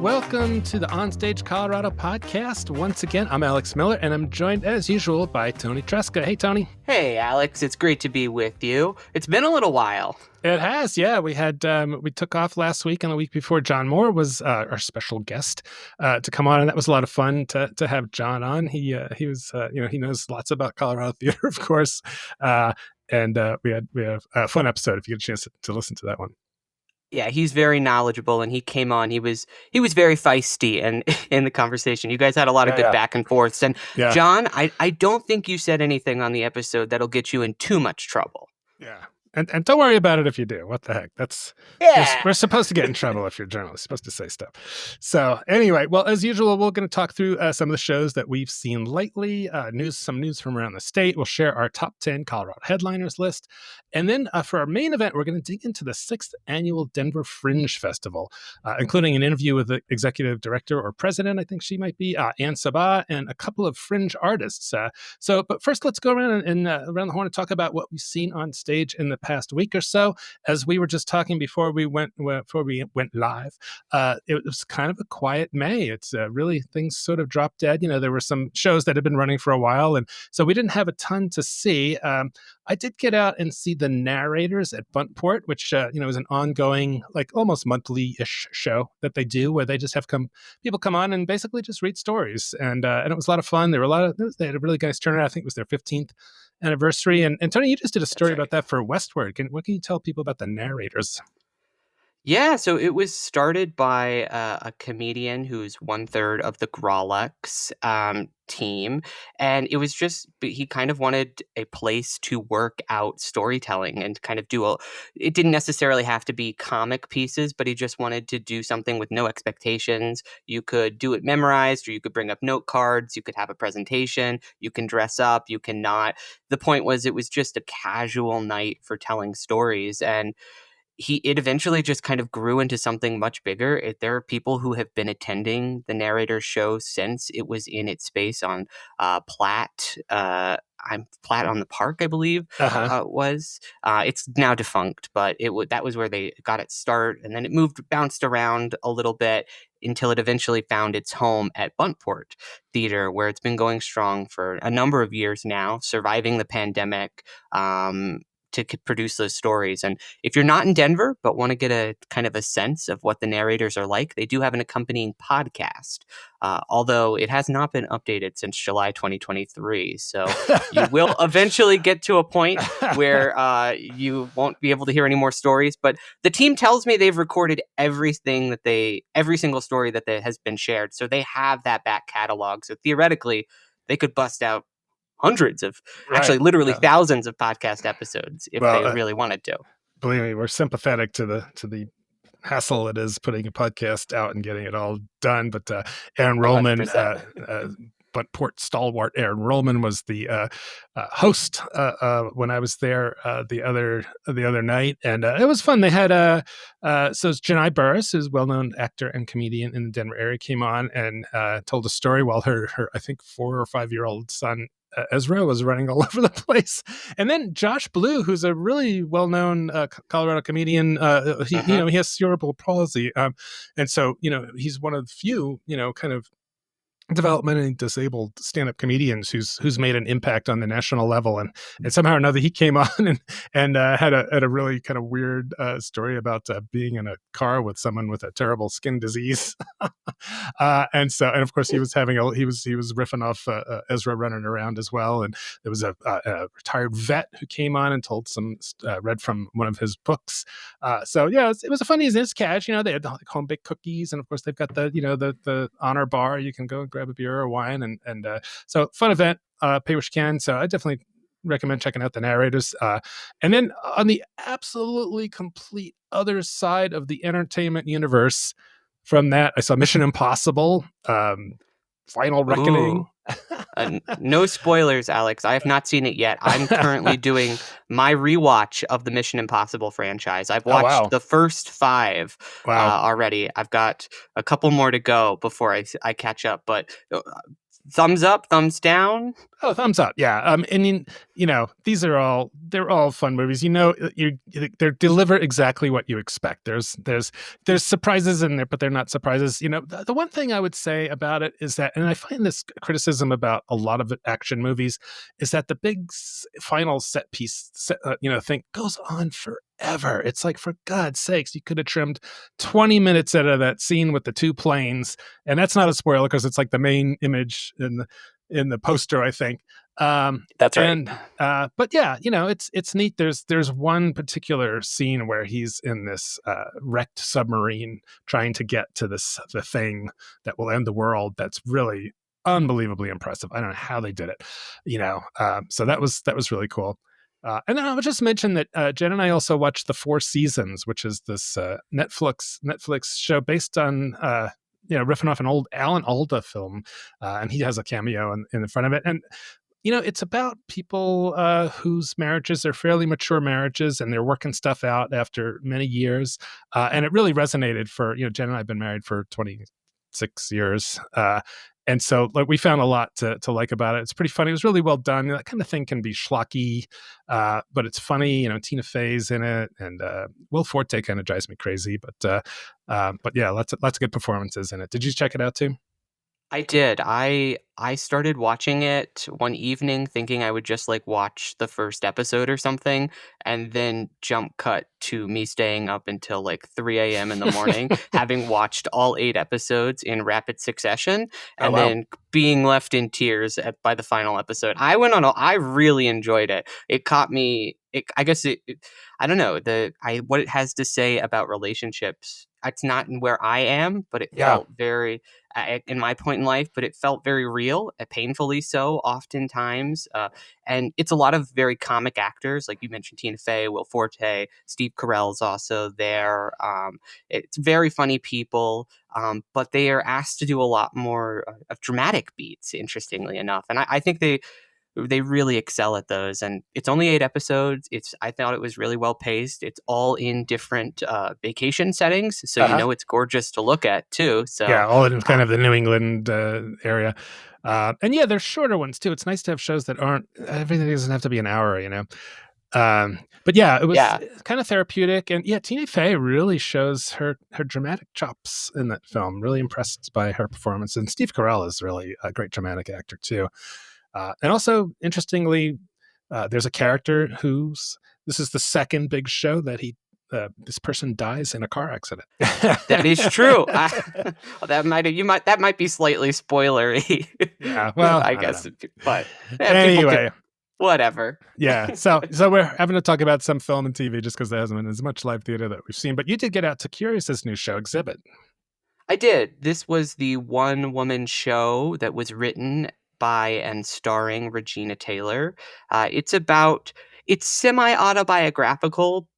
Welcome to the OnStage Colorado Podcast. Once again, I'm Alex Miller, and I'm joined, as usual, by Toni Tresca. Hey, Toni. Hey, Alex. It's great to be with you. It's been a little while. It has, yeah. We took off last week, and the week before, John Moore was our special guest to come on, and that was a lot of fun to have John on. He was, he knows lots about Colorado theater, of course, and we had a fun episode. If you get a chance to listen to that one. Yeah, he's very knowledgeable, and he came on. He was very feisty and in the conversation. You guys had a lot of good back and forths. And John, I don't think you said anything on the episode that'll get you in too much trouble. Yeah. And don't worry about it if you do. What the heck? We're supposed to get in trouble if you're a journalist. You're supposed to say stuff. So anyway, well, as usual, we're going to talk through some of the shows that we've seen lately, some news from around the state. We'll share our top 10 Colorado headliners list. And then for our main event, we're going to dig into the 6th annual Denver Fringe Festival, including an interview with the executive director or president, I think she might be, Ann Sabbah, and a couple of fringe artists. But first, let's go around and around the horn and talk about what we've seen on stage in the past week or so. As we were just talking before we went live, it was kind of a quiet May. It's really, things sort of dropped dead. There were some shows that had been running for a while, and so we didn't have a ton to see. I did get out and see the Narrators at Buntport, which is an ongoing, like almost monthly-ish show that they do, where they just have people come on and basically just read stories, and it was a lot of fun. They had a really nice turnout. I think it was their 15th anniversary. And Toni, you just did a story about that for Westward. What can you tell people about the Narrators? Yeah, so it was started by a comedian who's 1/3 of the Grawlux team, and it was he kind of wanted a place to work out storytelling and kind of it didn't necessarily have to be comic pieces, but he just wanted to do something with no expectations. You could do it memorized, or you could bring up note cards, you could have a presentation, you can dress up, you can not. The point was, it was just a casual night for telling stories, and it eventually just kind of grew into something much bigger. There are people who have been attending the Narrator show since it was in its space on Platt. Platt on the Park, I believe, was. It's now defunct, but that was where they got its start, and then it bounced around a little bit until it eventually found its home at Buntport Theater, where it's been going strong for a number of years now, surviving the pandemic, to produce those stories. And if you're not in Denver but want to get a kind of a sense of what the Narrators are like, they do have an accompanying podcast, although it has not been updated since July 2023. So you will eventually get to a point where you won't be able to hear any more stories. But the team tells me they've recorded every single story that has been shared. So they have that back catalog. So theoretically, they could bust out hundreds of, actually literally thousands of podcast episodes if they really wanted to. Believe me, we're sympathetic to the hassle it is putting a podcast out and getting it all done. But Aaron Rollman, Buntport stalwart Aaron Rollman, was the host when I was there the other night, and it was fun. They had so Janai Burris, who's a well-known actor and comedian in the Denver area, came on and told a story while her I think 4 or 5-year-old son Ezra was running all over the place. And then Josh Blue, who's a really well-known Colorado comedian, he has cerebral palsy. And so, he's one of the few, kind of developmentally disabled stand-up comedians who's made an impact on the national level, and somehow or another he came on and had a really kind of weird story about being in a car with someone with a terrible skin disease, and of course he was riffing off Ezra running around as well. And there was a retired vet who came on and told read from one of his books. It was a funny as catch. They had like home baked cookies, and of course they've got the honor bar. You can go and grab a beer or wine, and so fun event. Pay what you can. So I definitely recommend checking out the Narrators. And then on the absolutely complete other side of the entertainment universe from that, I saw Mission Impossible, Final Reckoning. No spoilers, Alex. I have not seen it yet. I'm currently doing my rewatch of the Mission Impossible franchise. I've watched the first 5 already. I've got a couple more to go before I catch up. But thumbs up, thumbs down? Oh, thumbs up. Yeah. And they're all fun movies. They're deliver exactly what you expect. There's surprises in there, but they're not surprises. The one thing I would say about it is that, and I find this criticism about a lot of action movies, is that the big final set piece, thing goes on forever. It's like, for God's sakes, you could have trimmed 20 minutes out of that scene with the two planes. And that's not a spoiler because it's like the main image in the poster, I think. That's right. And but yeah, it's neat. There's one particular scene where he's in this wrecked submarine trying to get to the thing that will end the world. That's really unbelievably impressive. I don't know how they did it, so that was really cool. And then I would just mention that Jen and I also watched The Four Seasons, which is this Netflix show based on riffing off an old Alan Alda film, and he has a cameo in the front of it. And it's about people whose marriages are fairly mature marriages, and they're working stuff out after many years. And it really resonated for Jen and I have been married for 26 years. And so we found a lot to like about it. It's pretty funny. It was really well done. That kind of thing can be schlocky, but it's funny. Tina Fey's in it, and Will Forte kind of drives me crazy. But yeah, lots of good performances in it. Did you check it out too? I did. I started watching it one evening thinking I would just watch the first episode or something, and then jump cut to me staying up until 3 a.m. in the morning, having watched all 8 episodes in rapid succession, Oh, and wow. then being left in tears by the final episode. I really enjoyed it. It caught me. I guess I don't know what it has to say about relationships. It's not where I am, but it felt very in my point in life, but it felt very real, painfully so, oftentimes. And it's a lot of very comic actors, like you mentioned, Tina Fey, Will Forte, Steve Carell's also there. It's very funny people, but they are asked to do a lot more of dramatic beats, interestingly enough. And I think they really excel at those. And it's only 8 episodes. I thought it was really well paced. It's all in different vacation settings, so it's gorgeous to look at too. So yeah, all in kind of the New England area. And yeah, there's shorter ones too. It's nice to have shows that aren't, everything doesn't have to be an hour. But yeah, it was kind of therapeutic. And yeah, Tina Fey really shows her dramatic chops in that film. Really impressed by her performance. And Steve Carell is really a great dramatic actor too. And also, interestingly, there's a character this is the second big show that this person dies in a car accident. That is true. That might be slightly spoilery. Yeah, well, I guess, but anyway, whatever. Yeah, so we're having to talk about some film and TV just because there hasn't been as much live theater that we've seen. But you did get out to Curious's new show, Exhibit. I did. This was the one-woman show that was written by and starring Regina Taylor. It's semi-autobiographical,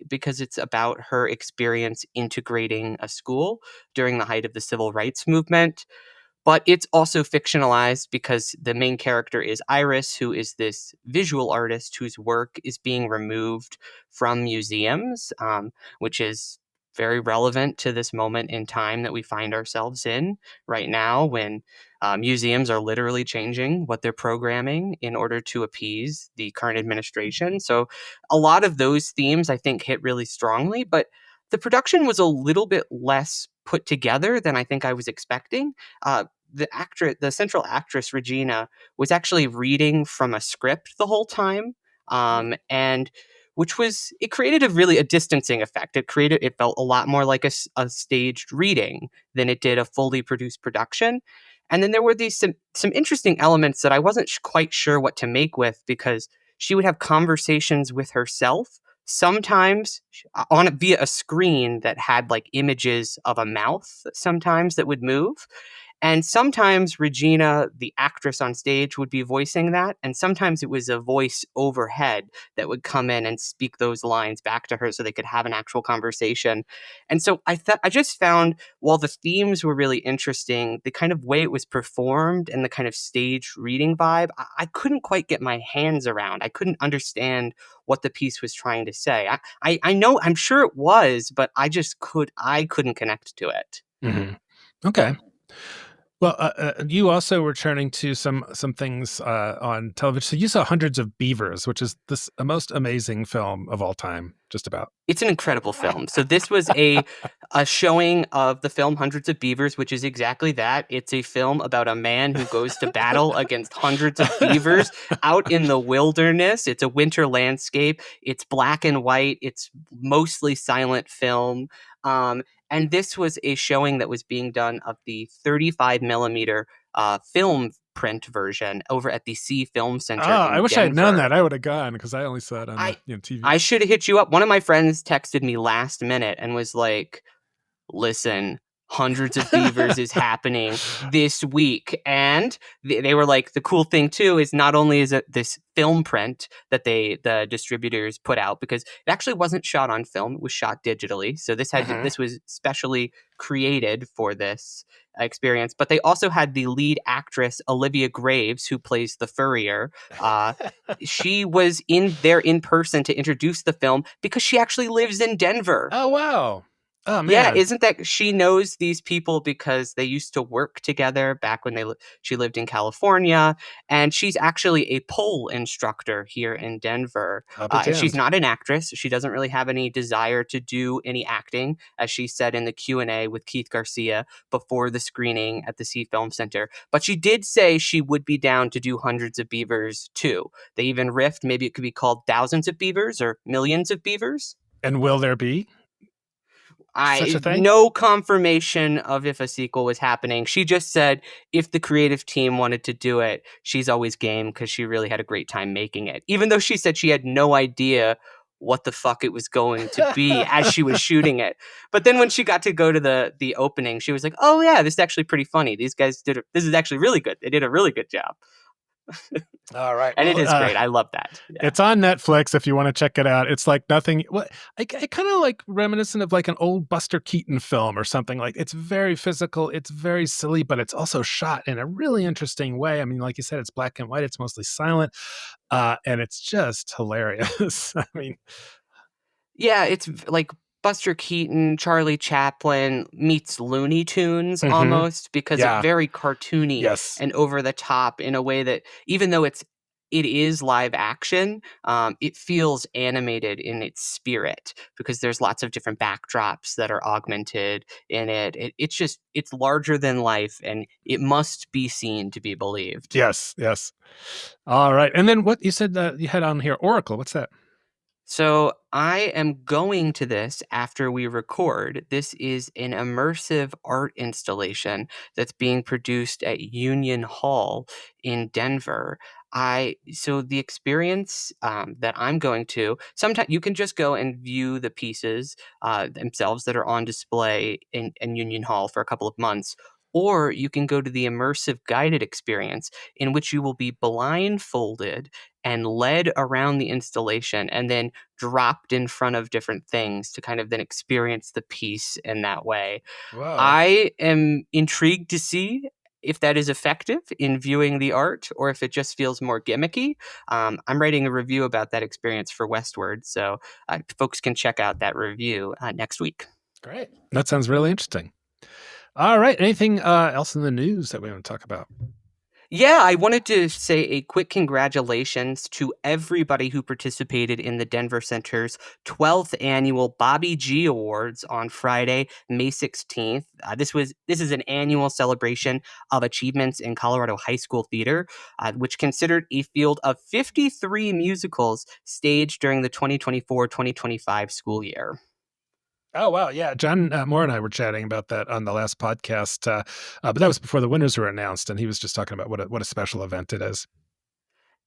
because it's about her experience integrating a school during the height of the civil rights movement. But it's also fictionalized because the main character is Iris, who is this visual artist whose work is being removed from museums, which is very relevant to this moment in time that we find ourselves in right now, when museums are literally changing what they're programming in order to appease the current administration. So a lot of those themes, I think, hit really strongly, but the production was a little bit less put together than I think I was expecting. The central actress Regina was actually reading from a script the whole time, and it created a distancing effect. It felt a lot more like a staged reading than it did a fully produced production. And then there were some interesting elements that I wasn't quite sure what to make with, because she would have conversations with herself, sometimes via a screen that had images of a mouth sometimes that would move. And sometimes Regina, the actress on stage, would be voicing that. And sometimes it was a voice overhead that would come in and speak those lines back to her so they could have an actual conversation. And so I just found, while the themes were really interesting, the kind of way it was performed and the kind of stage reading vibe, I couldn't quite get my hands around. I couldn't understand what the piece was trying to say. I know, I'm sure it was, but I couldn't connect to it. Mm-hmm. Okay. Well, you also were turning to some things on television. So you saw Hundreds of Beavers, which is this a most amazing film of all time, just about. It's an incredible film. So this was a showing of the film Hundreds of Beavers, which is exactly that. It's a film about a man who goes to battle against hundreds of beavers out in the wilderness. It's a winter landscape. It's black and white. It's mostly silent film. And this was a showing that was being done of the 35 millimeter film print version over at the C Film Oh, Center I in wish I had known Denver. that. I would have gone because I only saw it on the I TV. I should have hit you up. One of my friends texted me last minute and was like, "Listen, Hundreds of Beavers is happening this week." And they were like, the cool thing too is not only is it this film print that the distributors put out, because it actually wasn't shot on film, it was shot digitally. So Mhm. this was specially created for this experience. But they also had the lead actress Olivia Graves, who plays the furrier. Uh, she was in there in person to introduce the film because she actually lives in Denver. Oh wow! Oh Yeah, man! isn't that she knows these people because they used to work together back when she lived in California, and she's actually a pole instructor here in Denver. I'll be And she's damned. not an actress. She doesn't really have any desire to do any acting, as she said in the Q&A with Keith Garcia before the screening at the C Film Center. But she did say she would be down to do Hundreds of Beavers too. They even riffed, maybe it could be called Thousands of Beavers or Millions of Beavers. And will there be such a thing? No confirmation of if a sequel was happening. She just said if the creative team wanted to do it, she's always game because she really had a great time making it. Even though she said she had no idea what the fuck it was going to be as she was shooting it. But then when she got to go to the opening, she was like, "Oh yeah, this is actually pretty funny. These guys this is actually really good. They did a really good job." All right. And it Well, is great. I love that. Yeah. it's on Netflix if you want to check it out. It's like nothing. What I kind of like reminiscent of like an old Buster Keaton film or something. Like it's very physical. It's very silly, but it's also shot in a really interesting way. I mean, like you said, it's black and white. It's mostly silent, and it's just hilarious. I mean, Yeah, it's like Buster Keaton, Charlie Chaplin meets Looney Tunes mhm. almost, because it's Yeah. very cartoony Yes. and over the top in a way that, even though it is live action, it feels animated in its spirit because there's lots of different backdrops that are augmented in it. It's just it's larger than life, and it must be seen to be believed. Yes. Yes. All right. And then what you said that you had on here, Oracle. What's that? So I am going to this after we record. This is an immersive art installation that's being produced at Union Hall in Denver. I so the experience that I'm going to, sometimes you can just go and view the pieces themselves that are on display in Union Hall for a couple of months. Or you can go to the immersive guided experience in which you will be blindfolded and led around the installation and then dropped in front of different things to kind of then experience the piece in that way. Wow. I am intrigued to see if that is effective in viewing the art or if it just feels more gimmicky. I'm writing a review about that experience for Westward, so folks can check out that review next week. Great. That sounds really interesting. All right. Anything else in the news that we want to talk about? Yeah, I wanted to say a quick congratulations to everybody who participated in the Denver Center's 12th annual Bobby G Awards on Friday, May 16th. This is an annual celebration of achievements in Colorado high school theater, which considered a field of 53 musicals staged during the 2024-2025 school year. Oh wow, yeah. John Moore and I were chatting about that on the last podcast, but that was before the winners were announced, and he was just talking about what a special event it is.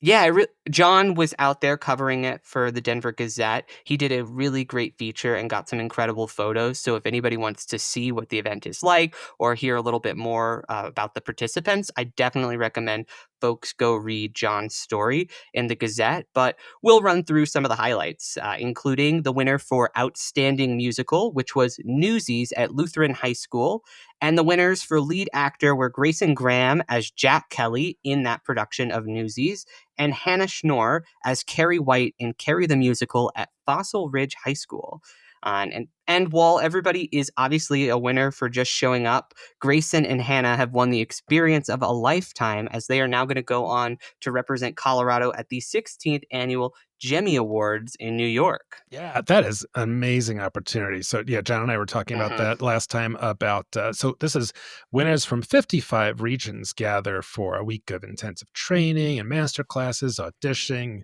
Yeah, John was out there covering it for the Denver Gazette. He did a really great feature and got some incredible photos. So if anybody wants to see what the event is like or hear a little bit more about the participants, I definitely recommend folks go read John's story in the Gazette. But we'll run through some of the highlights, including the winner for Outstanding Musical, which was Newsies at Lutheran High School. And the winners for lead actor were Grayson Graham as Jack Kelly in that production of Newsies, and Hannah Schnorr as Carrie White in Carrie the Musical at Fossil Ridge High School. And while everybody is obviously a winner for just showing up, Grayson and Hannah have won the experience of a lifetime, as they are now going to go on to represent Colorado at the 16th annual Jemmy Awards in New York. Yeah, that is an amazing opportunity. So, yeah, John and I were talking about Mm-hmm. that last time about, so this is winners from 55 regions gather for a week of intensive training and master classes, auditioning,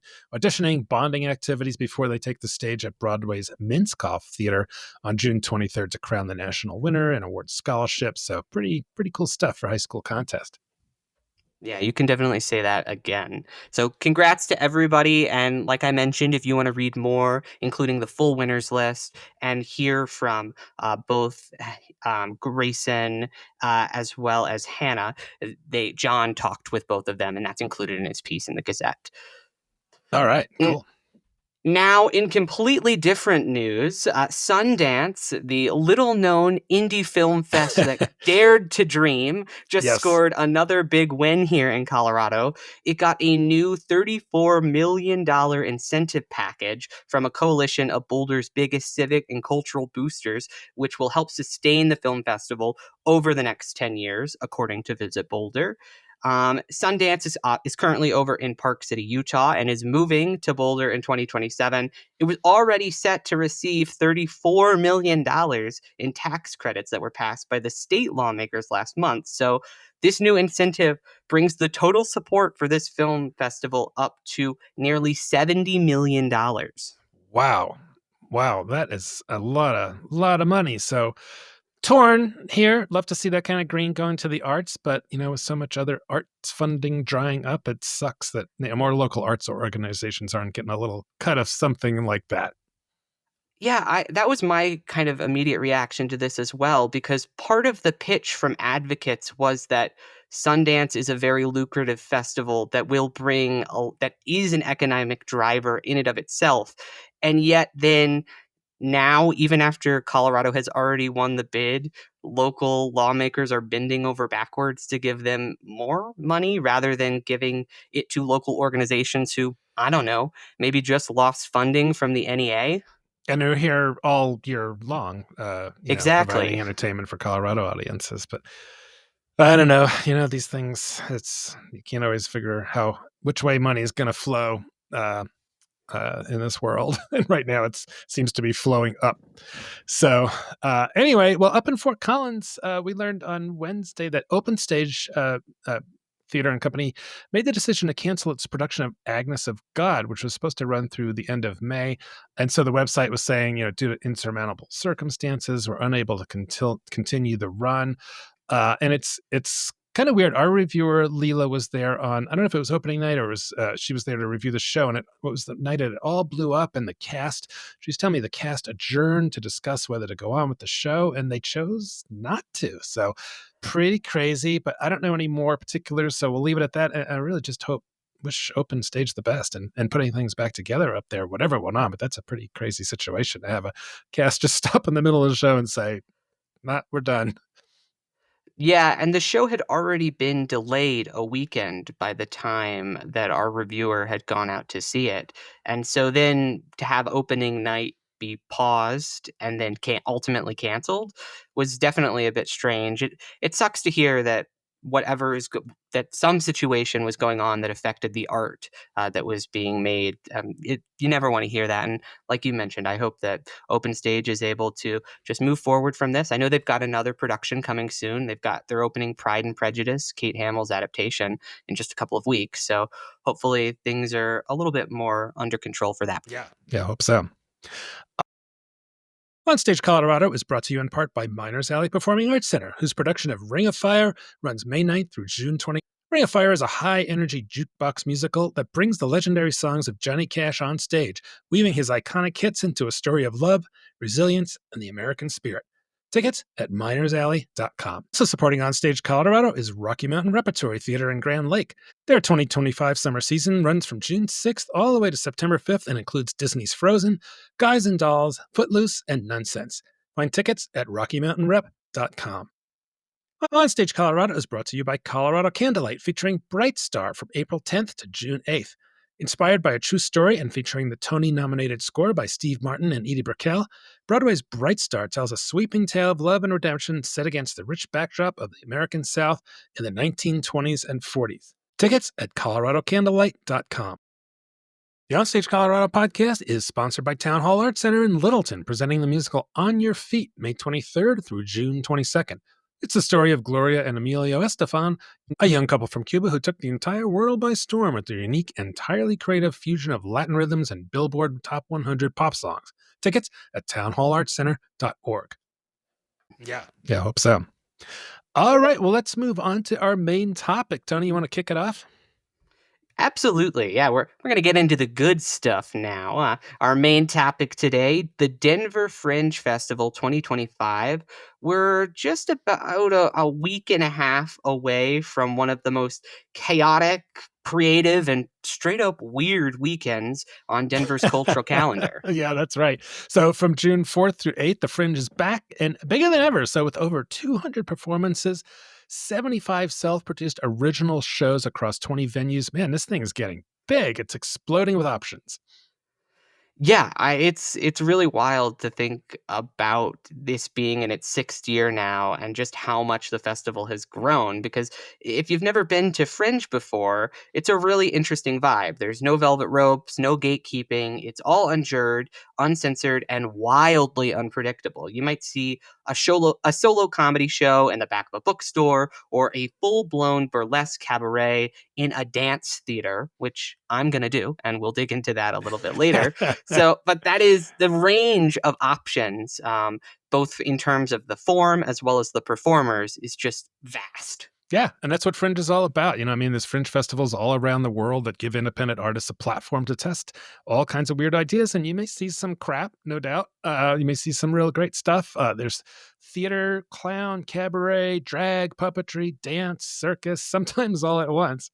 bonding activities before they take the stage at Broadway's Minskoff Theater on June 23rd to crown the national winner and award scholarships. So pretty cool stuff for high school contest. Yeah, you can definitely say that again. So, congrats to everybody. And like I mentioned, if you want to read more, including the full winners list, and hear from both Grayson as well as Hannah, John talked with both of them, and that's included in his piece in the Gazette. All right, cool. Now, in completely different news, Sundance, the little-known indie film fest that dared to dream, just Yes. scored another big win here in Colorado. It got a new $34 million incentive package from a coalition of Boulder's biggest civic and cultural boosters, which will help sustain the film festival over the next 10 years, according to Visit Boulder. Sundance is currently over in Park City, Utah, and is moving to Boulder in 2027. It was already set to receive $34 million in tax credits that were passed by the state lawmakers last month. So this new incentive brings the total support for this film festival up to nearly $70 million. Wow. That is a lot of money. So torn here. Love to see that kind of green going to the arts, but with so much other arts funding drying up, it sucks that more local arts organizations aren't getting a little cut of something like that. Yeah, that was my kind of immediate reaction to this as well, because part of the pitch from advocates was that Sundance is a very lucrative festival that will that is an economic driver in and of itself. And yet then now, even after Colorado has already won the bid, local lawmakers are bending over backwards to give them more money rather than giving it to local organizations who, I don't know, maybe just lost funding from the NEA. And they're here all year long, providing Exactly. entertainment for Colorado audiences. But I don't know, these things, you can't always figure which way money is going to flow. In this world. And right now it seems to be flowing up. So anyway, well, up in Fort Collins, we learned on Wednesday that OpenStage Theater and Company made the decision to cancel its production of Agnes of God, which was supposed to run through the end of May. And so the website was saying, due to insurmountable circumstances, we're unable to continue the run. And it's kind of weird. Our reviewer Leela was there on, I don't know if it was opening night or she was there to review the show, and what was the night it all blew up, and the cast, she's telling me the cast adjourned to discuss whether to go on with the show, and they chose not to. So pretty crazy, but I don't know any more particulars, so we'll leave it at that. And I really just wish OpenStage the best and putting things back together up there, whatever went on. But that's a pretty crazy situation to have a cast just stop in the middle of the show and say, we're done. Yeah, and the show had already been delayed a weekend by the time that our reviewer had gone out to see it. And so then to have opening night be paused and then ultimately canceled was definitely a bit strange. It sucks to hear that that some situation was going on that affected the art that was being made. You never want to hear that. And like you mentioned, I hope that OpenStage is able to just move forward from this. I know they've got another production coming soon. They're opening Pride and Prejudice, Kate Hamill's adaptation, in just a couple of weeks. So hopefully things are a little bit more under control for that. Yeah, I hope so. OnStage Colorado is brought to you in part by Miners Alley Performing Arts Center, whose production of Ring of Fire runs May 9th through June 20th. Ring of Fire is a high-energy jukebox musical that brings the legendary songs of Johnny Cash on stage, weaving his iconic hits into a story of love, resilience, and the American spirit. Tickets at minersalley.com. Also supporting OnStage Colorado is Rocky Mountain Repertory Theater in Grand Lake. Their 2025 summer season runs from June 6th all the way to September 5th and includes Disney's Frozen, Guys and Dolls, Footloose, and Nonsense. Find tickets at rockymountainrep.com. OnStage Colorado is brought to you by Colorado Candlelight, featuring Bright Star from April 10th to June 8th. Inspired by a true story and featuring the Tony-nominated score by Steve Martin and Edie Brickell, Broadway's Bright Star tells a sweeping tale of love and redemption set against the rich backdrop of the American South in the 1920s and 40s. Tickets at coloradocandlelight.com. The OnStage Colorado Podcast is sponsored by Town Hall Art Center in Littleton, presenting the musical On Your Feet, May 23rd through June 22nd. It's the story of Gloria and Emilio Estefan, a young couple from Cuba who took the entire world by storm with their unique, entirely creative fusion of Latin rhythms and Billboard Top 100 pop songs. Tickets at townhallartcenter.org. Yeah, I hope so. All right, well, let's move on to our main topic. Toni, you want to kick it off? Absolutely. Yeah, we're going to get into the good stuff now. Our main topic today, the Denver Fringe Festival 2025. We're just about a week and a half away from one of the most chaotic, creative, and straight up weird weekends on Denver's cultural calendar. Yeah, that's right. So from June 4th through 8th, the Fringe is back and bigger than ever. So with over 200 performances, 75 self-produced original shows across 20 venues. Man, this thing is getting big. It's exploding with options. Yeah, it's really wild to think about this being in its sixth year now and just how much the festival has grown. Because if you've never been to Fringe before, it's a really interesting vibe. There's no velvet ropes, no gatekeeping. It's all unjurred, uncensored, and wildly unpredictable. You might see a solo comedy show in the back of a bookstore or a full-blown burlesque cabaret in a dance theater, which I'm going to do, and we'll dig into that a little bit later. So, but that is the range of options, both in terms of the form as well as the performers, is just vast. Yeah, and that's what Fringe is all about. There's Fringe festivals all around the world that give independent artists a platform to test all kinds of weird ideas, and you may see some crap, no doubt. You may see some real great stuff. There's theater, clown, cabaret, drag, puppetry, dance, circus, sometimes all at once.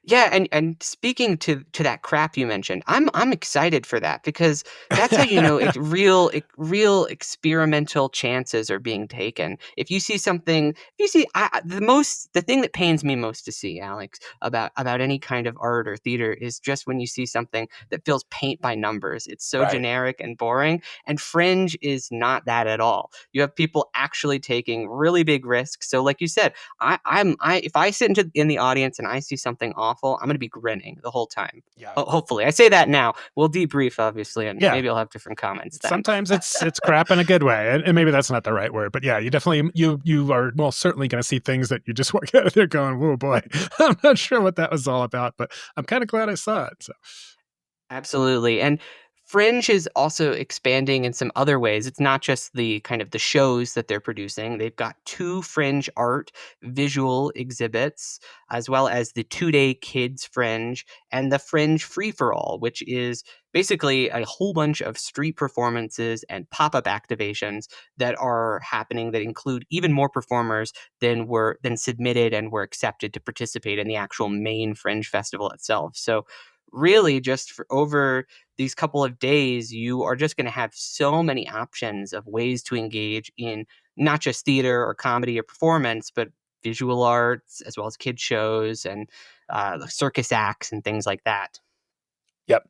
Yeah, and speaking to that crap you mentioned, I'm excited for that because that's how you know it's real experimental chances are being taken. If you see something, if you see the thing that pains me most to see, Alex, about any kind of art or theater is just when you see something that feels paint by numbers. It's so Right. generic and boring, and Fringe is not that at all. You have people actually taking really big risks. So, like you said, if I sit in the audience and I see something awful, I'm going to be grinning the whole time. Yeah. Hopefully, I say that now. We'll debrief, obviously, and Yeah. maybe I'll have different comments then. Sometimes it's crap in a good way, and maybe that's not the right word, but yeah, you definitely you are most certainly going to see things that you just walk out of there going, "Whoa, boy, I'm not sure what that was all about," but I'm kind of glad I saw it. So. Absolutely. And Fringe is also expanding in some other ways. It's not just the kind of the shows that they're producing. They've got 2 Fringe art visual exhibits, as well as the 2-day Kids Fringe and the Fringe Free for All, which is basically a whole bunch of street performances and pop-up activations that are happening that include even more performers than submitted and were accepted to participate in the actual main Fringe festival itself. So really just for over these couple of days, you are just going to have so many options of ways to engage in not just theater or comedy or performance, but visual arts as well as kid shows and circus acts and things like that. Yep.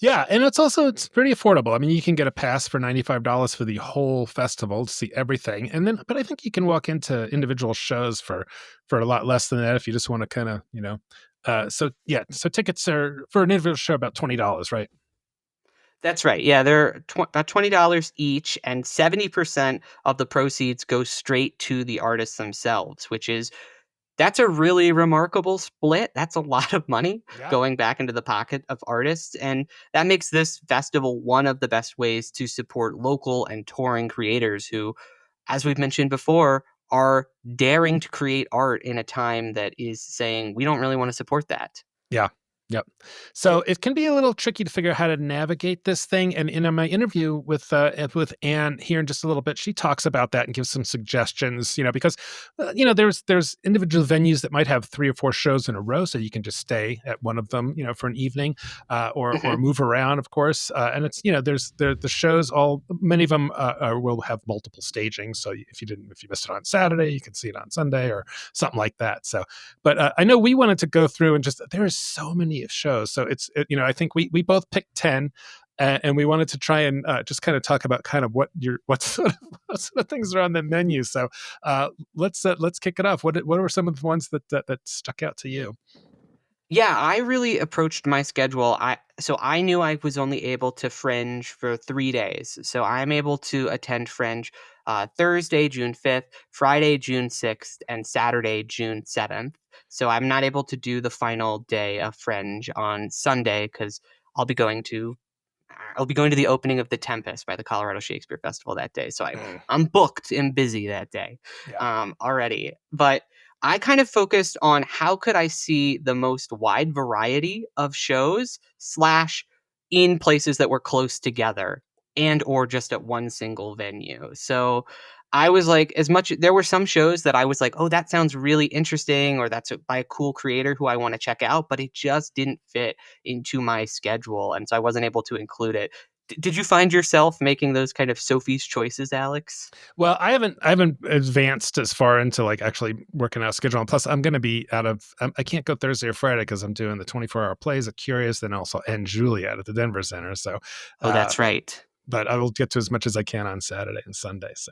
Yeah, and it's pretty affordable. I mean, you can get a pass for $95 for the whole festival to see everything, but I think you can walk into individual shows for a lot less than that if you just want to kind of So tickets are for an individual show about $20, right? That's right. Yeah, they're about $20 each, and 70% of the proceeds go straight to the artists themselves, that's a really remarkable split. That's a lot of money Yeah. going back into the pocket of artists. And that makes this festival one of the best ways to support local and touring creators who, as we've mentioned before, are daring to create art in a time that is saying, we don't really want to support that. Yeah. Yep. So it can be a little tricky to figure out how to navigate this thing. And in my interview with Ann here in just a little bit, she talks about that and gives some suggestions. Because there's individual venues that might have 3 or 4 shows in a row, so you can just stay at one of them, for an evening, or move around, of course. And it's there's the shows. Many of them will have multiple stagings. So if you missed it on Saturday, you can see it on Sunday or something like that. So, but I know we wanted to go through and there is so many litany of shows. So I think we both picked 10. And we wanted to try and just kind of talk about kind of what sort of things are on the menu. So let's kick it off. What were some of the ones that stuck out to you? Yeah, I really approached my schedule. I knew I was only able to Fringe for 3 days. So I'm able to attend Fringe Thursday, June 5th, Friday, June 6th, and Saturday, June 7th. So I'm not able to do the final day of Fringe on Sunday because I'll be going to I'll be going to the opening of The Tempest by the Colorado Shakespeare Festival that day. So I'm booked and busy that day Yeah. already. But I kind of focused on how could I see the most wide variety of shows slash in places that were close together and or just at one single venue. So I was like, there were some shows that I was like, oh, that sounds really interesting, or by a cool creator who I want to check out, but it just didn't fit into my schedule. And so I wasn't able to include it. Did you find yourself making those kind of Sophie's choices, Alex? Well, I haven't advanced as far into like actually working out a schedule. And plus, I'm going to be I can't go Thursday or Friday because I'm doing the 24-hour plays at Curious, then also and Juliet at the Denver Center. So, Oh, that's right. but I will get to as much as I can on Saturday and Sunday. So,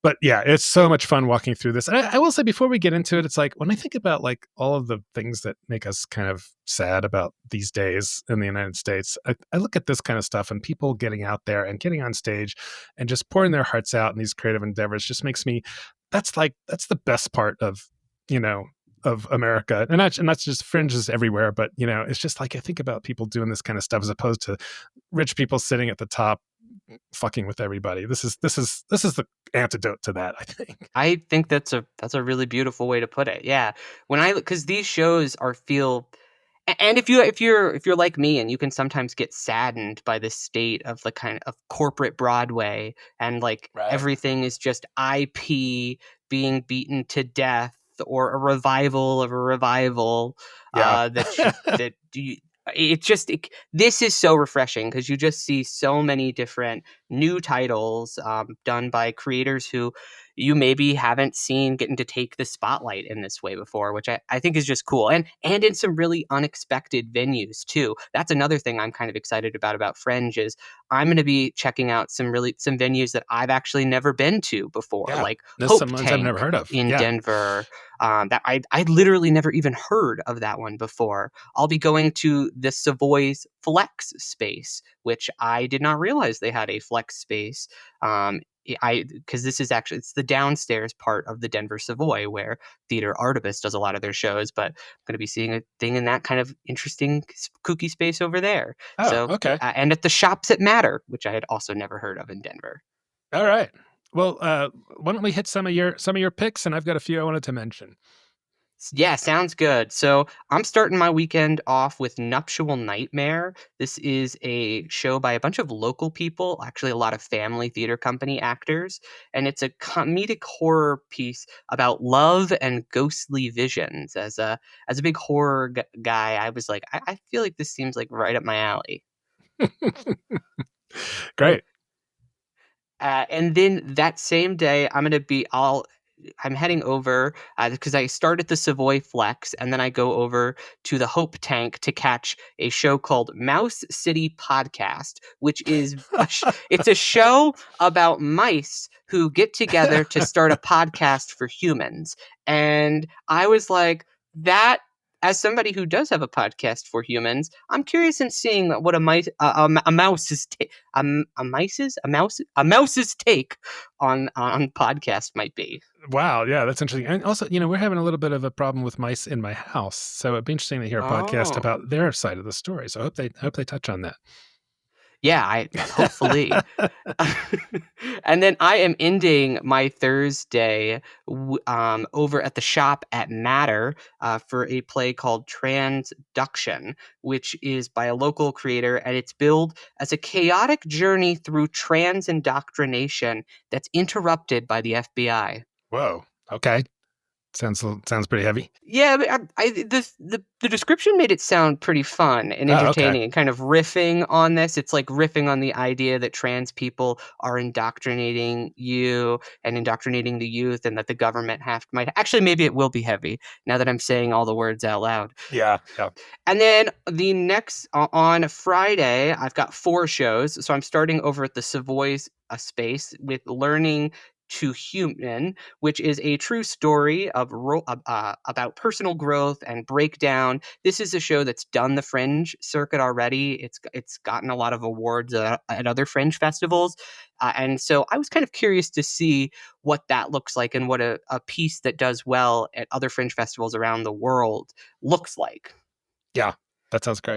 but yeah, it's so much fun walking through this. And I will say before we get into it, it's like when I think about like all of the things that make us kind of sad about these days in the United States, I look at this kind of stuff and people getting out there and getting on stage and just pouring their hearts out in these creative endeavors just makes me, that's the best part of, of America. And that's just Fringes everywhere. But, it's just like I think about people doing this kind of stuff as opposed to rich people sitting at the top fucking with everybody. This is the antidote to that, I think. I think that's a really beautiful way to put it. Yeah. Because these shows and if you're like me and you can sometimes get saddened by the state of the kind of corporate Broadway and like Right. everything is just IP being beaten to death or a revival of a revival Yeah. that you this is so refreshing because you just see so many different new titles done by creators who you maybe haven't seen getting to take the spotlight in this way before, which I think is just cool. And in some really unexpected venues too. That's another thing I'm kind of excited about Fringe is I'm going to be checking out some venues that I've actually never been to before, Yeah. like There's Hope some ones I've Tank never heard of. in Yeah. Denver. That I literally never even heard of that one before. I'll be going to the Savoy's Flex space, which I did not realize they had a Flex space. Because this is actually it's the downstairs part of the Denver Savoy where Theater Artibus does a lot of their shows, but I'm going to be seeing a thing in that kind of interesting kooky space over there. Oh, So okay. and at the Shops that Matter, which I had also never heard of in Denver. All right. Well, why don't we hit some of your picks, and I've got a few I wanted to mention. Yeah, sounds good. So I'm starting my weekend off with Nuptial Nightmare. This is a show by a bunch of local people, actually a lot of family theater company actors, and it's a comedic horror piece about love and ghostly visions. As a big horror guy, I was like, I feel like this seems like right up my alley. Great. And then that same day, I'm heading over because I start at the Savoy Flex and then I go over to the Hope Tank to catch a show called Mouse City Podcast, which is it's a show about mice who get together to start a podcast for humans. And I was like, that. As somebody who does have a podcast for humans, I'm curious in seeing what a mouse's take on podcast might be. Wow. Yeah, that's interesting. And also, we're having a little bit of a problem with mice in my house, so it'd be interesting to hear a podcast Oh, about their side of the story. So I hope they touch on that. yeah, I hopefully. And then I am ending my Thursday over at the shop at Matter for a play called Transduction, which is by a local creator, and it's billed as a chaotic journey through trans indoctrination that's interrupted by the FBI. Whoa. Okay. Sounds pretty heavy. Yeah, but the description made it sound pretty fun and Oh, okay. entertaining, and kind of riffing on this. It's like riffing on the idea that trans people are indoctrinating you and indoctrinating the youth, and that the government might actually, maybe it will be heavy now that I'm saying all the words out loud. Yeah. And then the next on Friday, I've got 4 shows. So I'm starting over at the Savoy's space with Learning to Human, which is a true story of about personal growth and breakdown. This is a show that's done the Fringe circuit already. It's gotten a lot of awards at other Fringe festivals, and so I was kind of curious to see what that looks like, and what a piece that does well at other Fringe festivals around the world looks like. Yeah. That sounds great.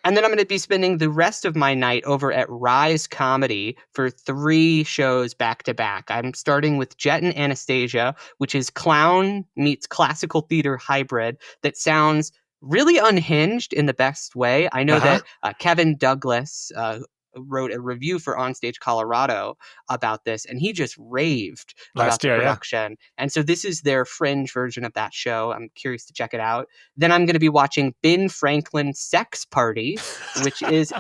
And then I'm going to be spending the rest of my night over at Rise Comedy for 3 shows back to back. I'm starting with Jet and Anastasia, which is clown meets classical theater hybrid that sounds really unhinged in the best way. I know Uh-huh. that Kevin Douglas wrote a review for OnStage Colorado about this, and he just raved about Last the year, yeah. production. And so this is their Fringe version of that show. I'm curious to check it out. Then I'm going to be watching Ben Franklin's Sex Party, which is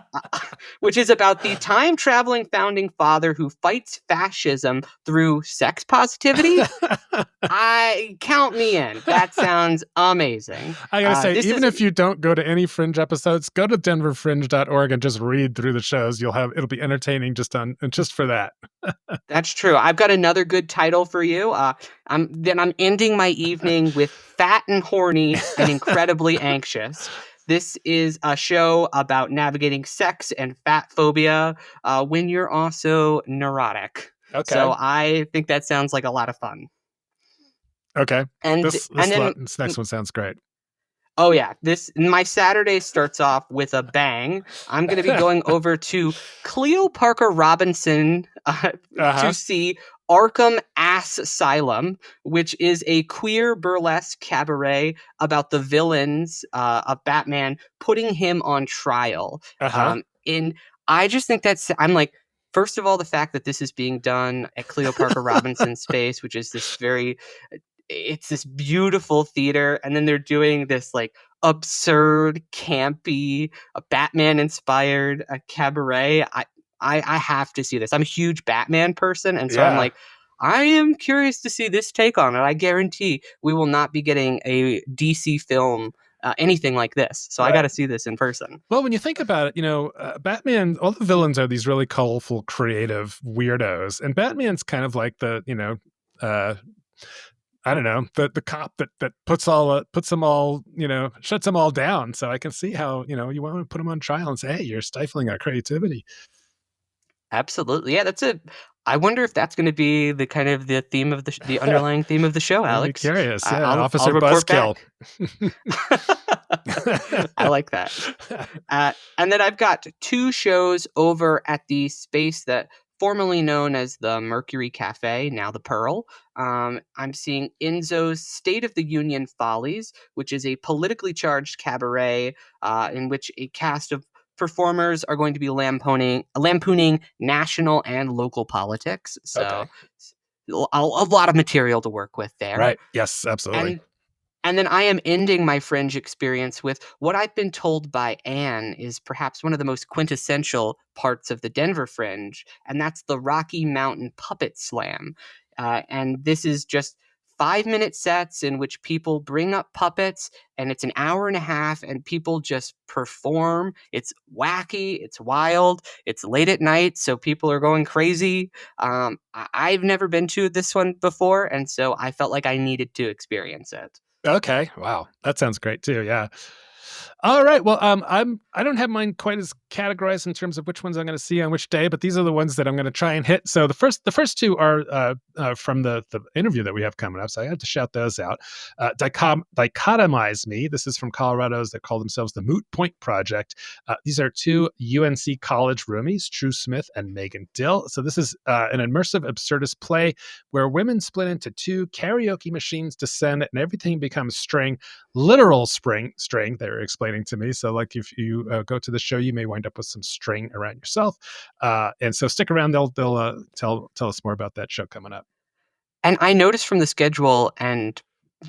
about the time traveling founding father who fights fascism through sex positivity. I count me in. That sounds amazing. I gotta say, even if you don't go to any Fringe episodes, go to denverfringe.org and just read through the shows. It'll be entertaining just for that. That's true. I've got another good title for you. I'm ending my evening with Fat and Horny and Incredibly Anxious. This is a show about navigating sex and fat phobia when you're also neurotic. Okay. So I think that sounds like a lot of fun. Okay. And this next one sounds great. Oh yeah, my Saturday starts off with a bang. I'm going to be going over to Cleo Parker Robinson to see Arkham Ass Asylum, which is a queer burlesque cabaret about the villains of Batman putting him on trial. And I just think I'm like, first of all, the fact that this is being done at Cleo Parker Robinson's space, which is it's this beautiful theater, and then they're doing this like absurd, campy, Batman-inspired cabaret. I have to see this. I'm a huge Batman person, and so I'm like, I am curious to see this take on it. I guarantee we will not be getting a DC film, anything like this. So I got to see this in person. Well, when you think about it, Batman, all the villains are these really colorful, creative weirdos, and Batman's kind of like the, I don't know, the cop that puts them all, shuts them all down. So I can see how, you want to put them on trial and say, hey, you're stifling our creativity. Absolutely. Yeah, I wonder if that's going to be the kind of the theme of the underlying theme of the show, Alex. I'm curious. Yeah, Officer Buzzkill. I like that. And then I've got 2 shows over at the space that formerly known as the Mercury Cafe, now the Pearl. I'm seeing Enzo's State of the Union Follies, which is a politically charged cabaret in which a cast of performers are going to be lampooning national and local politics. So a lot of material to work with there. Right. Yes, absolutely. And then I am ending my Fringe experience with what I've been told by Ann is perhaps one of the most quintessential parts of the Denver Fringe, and that's the Rocky Mountain Puppet Slam. And this is just 5-minute sets in which people bring up puppets, and it's an hour and a half, and people just perform. It's wacky, it's wild, it's late at night, so people are going crazy. I've never been to this one before, and so I felt like I needed to experience it. Okay. Wow. That sounds great too. Yeah. All right. Well, I don't have mine quite as categorized in terms of which ones I'm going to see on which day, but these are the ones that I'm going to try and hit. So the first 2 are from the interview that we have coming up. So I have to shout those out. Dichotomize Me. This is from Colorado's that call themselves the Moot Point Project. These are 2 UNC college roomies, Smith and Megan Dille. So this is an immersive absurdist play where women split into 2 karaoke machines descend and everything becomes string, literal string. They're explaining to me. So like if you go to the show, you may wind up with some string around yourself. And so stick around. They'll tell us more about that show coming up. And I noticed from the schedule, and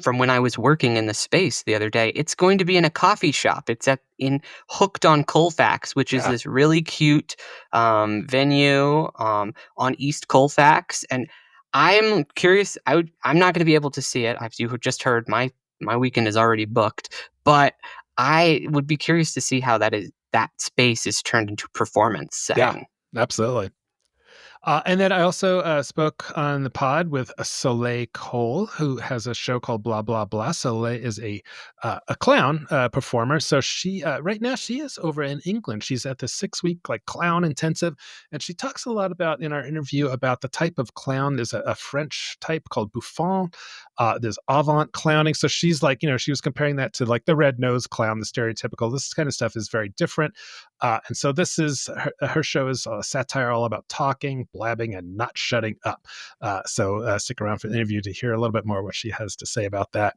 from when I was working in the space the other day. It's going to be in a coffee shop. It's in Hooked on Colfax, which is Yeah. this really cute venue on East Colfax. And I'm curious. I'm not going to be able to see it. As you just heard, my weekend is already booked. But I would be curious to see how that space is turned into performance setting. Yeah, absolutely. And then I also spoke on the pod with Soleil Kohl, who has a show called Blah Blah Blah. Soleil is a clown performer. So she right now she is over in England. She's at the 6-week like clown intensive, and she talks a lot about in our interview about the type of clown. There's a French type called Buffon. There's avant clowning. So she's like, she was comparing that to like the red nose clown, the stereotypical. This kind of stuff is very different. And so this is her show is a satire all about talking, blabbing, and not shutting up. So stick around for the interview to hear a little bit more what she has to say about that.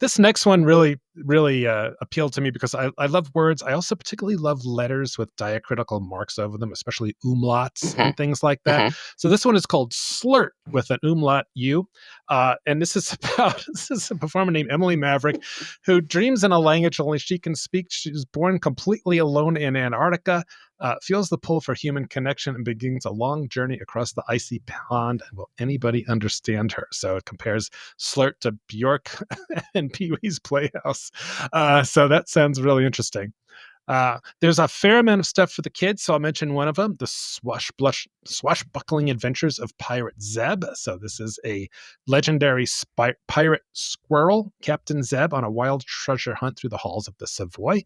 This next one really, really appealed to me because I love words. I also particularly love letters with diacritical marks over them, especially umlauts and things like that. So this one is called Slurt with an umlaut U. And this is a performer named Emily Maverick who dreams in a language only she can speak. She was born completely alone in Antarctica, feels the pull for human connection, and begins a long journey across the icy pond. Will anybody understand her? So it compares Slurt to Bjork and Pee-wee's Playhouse. So that sounds really interesting. There's a fair amount of stuff for the kids, so I'll mention one of them, the swashbuckling adventures of Pirate Zeb. So this is a legendary pirate squirrel, Captain Zeb, on a wild treasure hunt through the halls of the Savoy,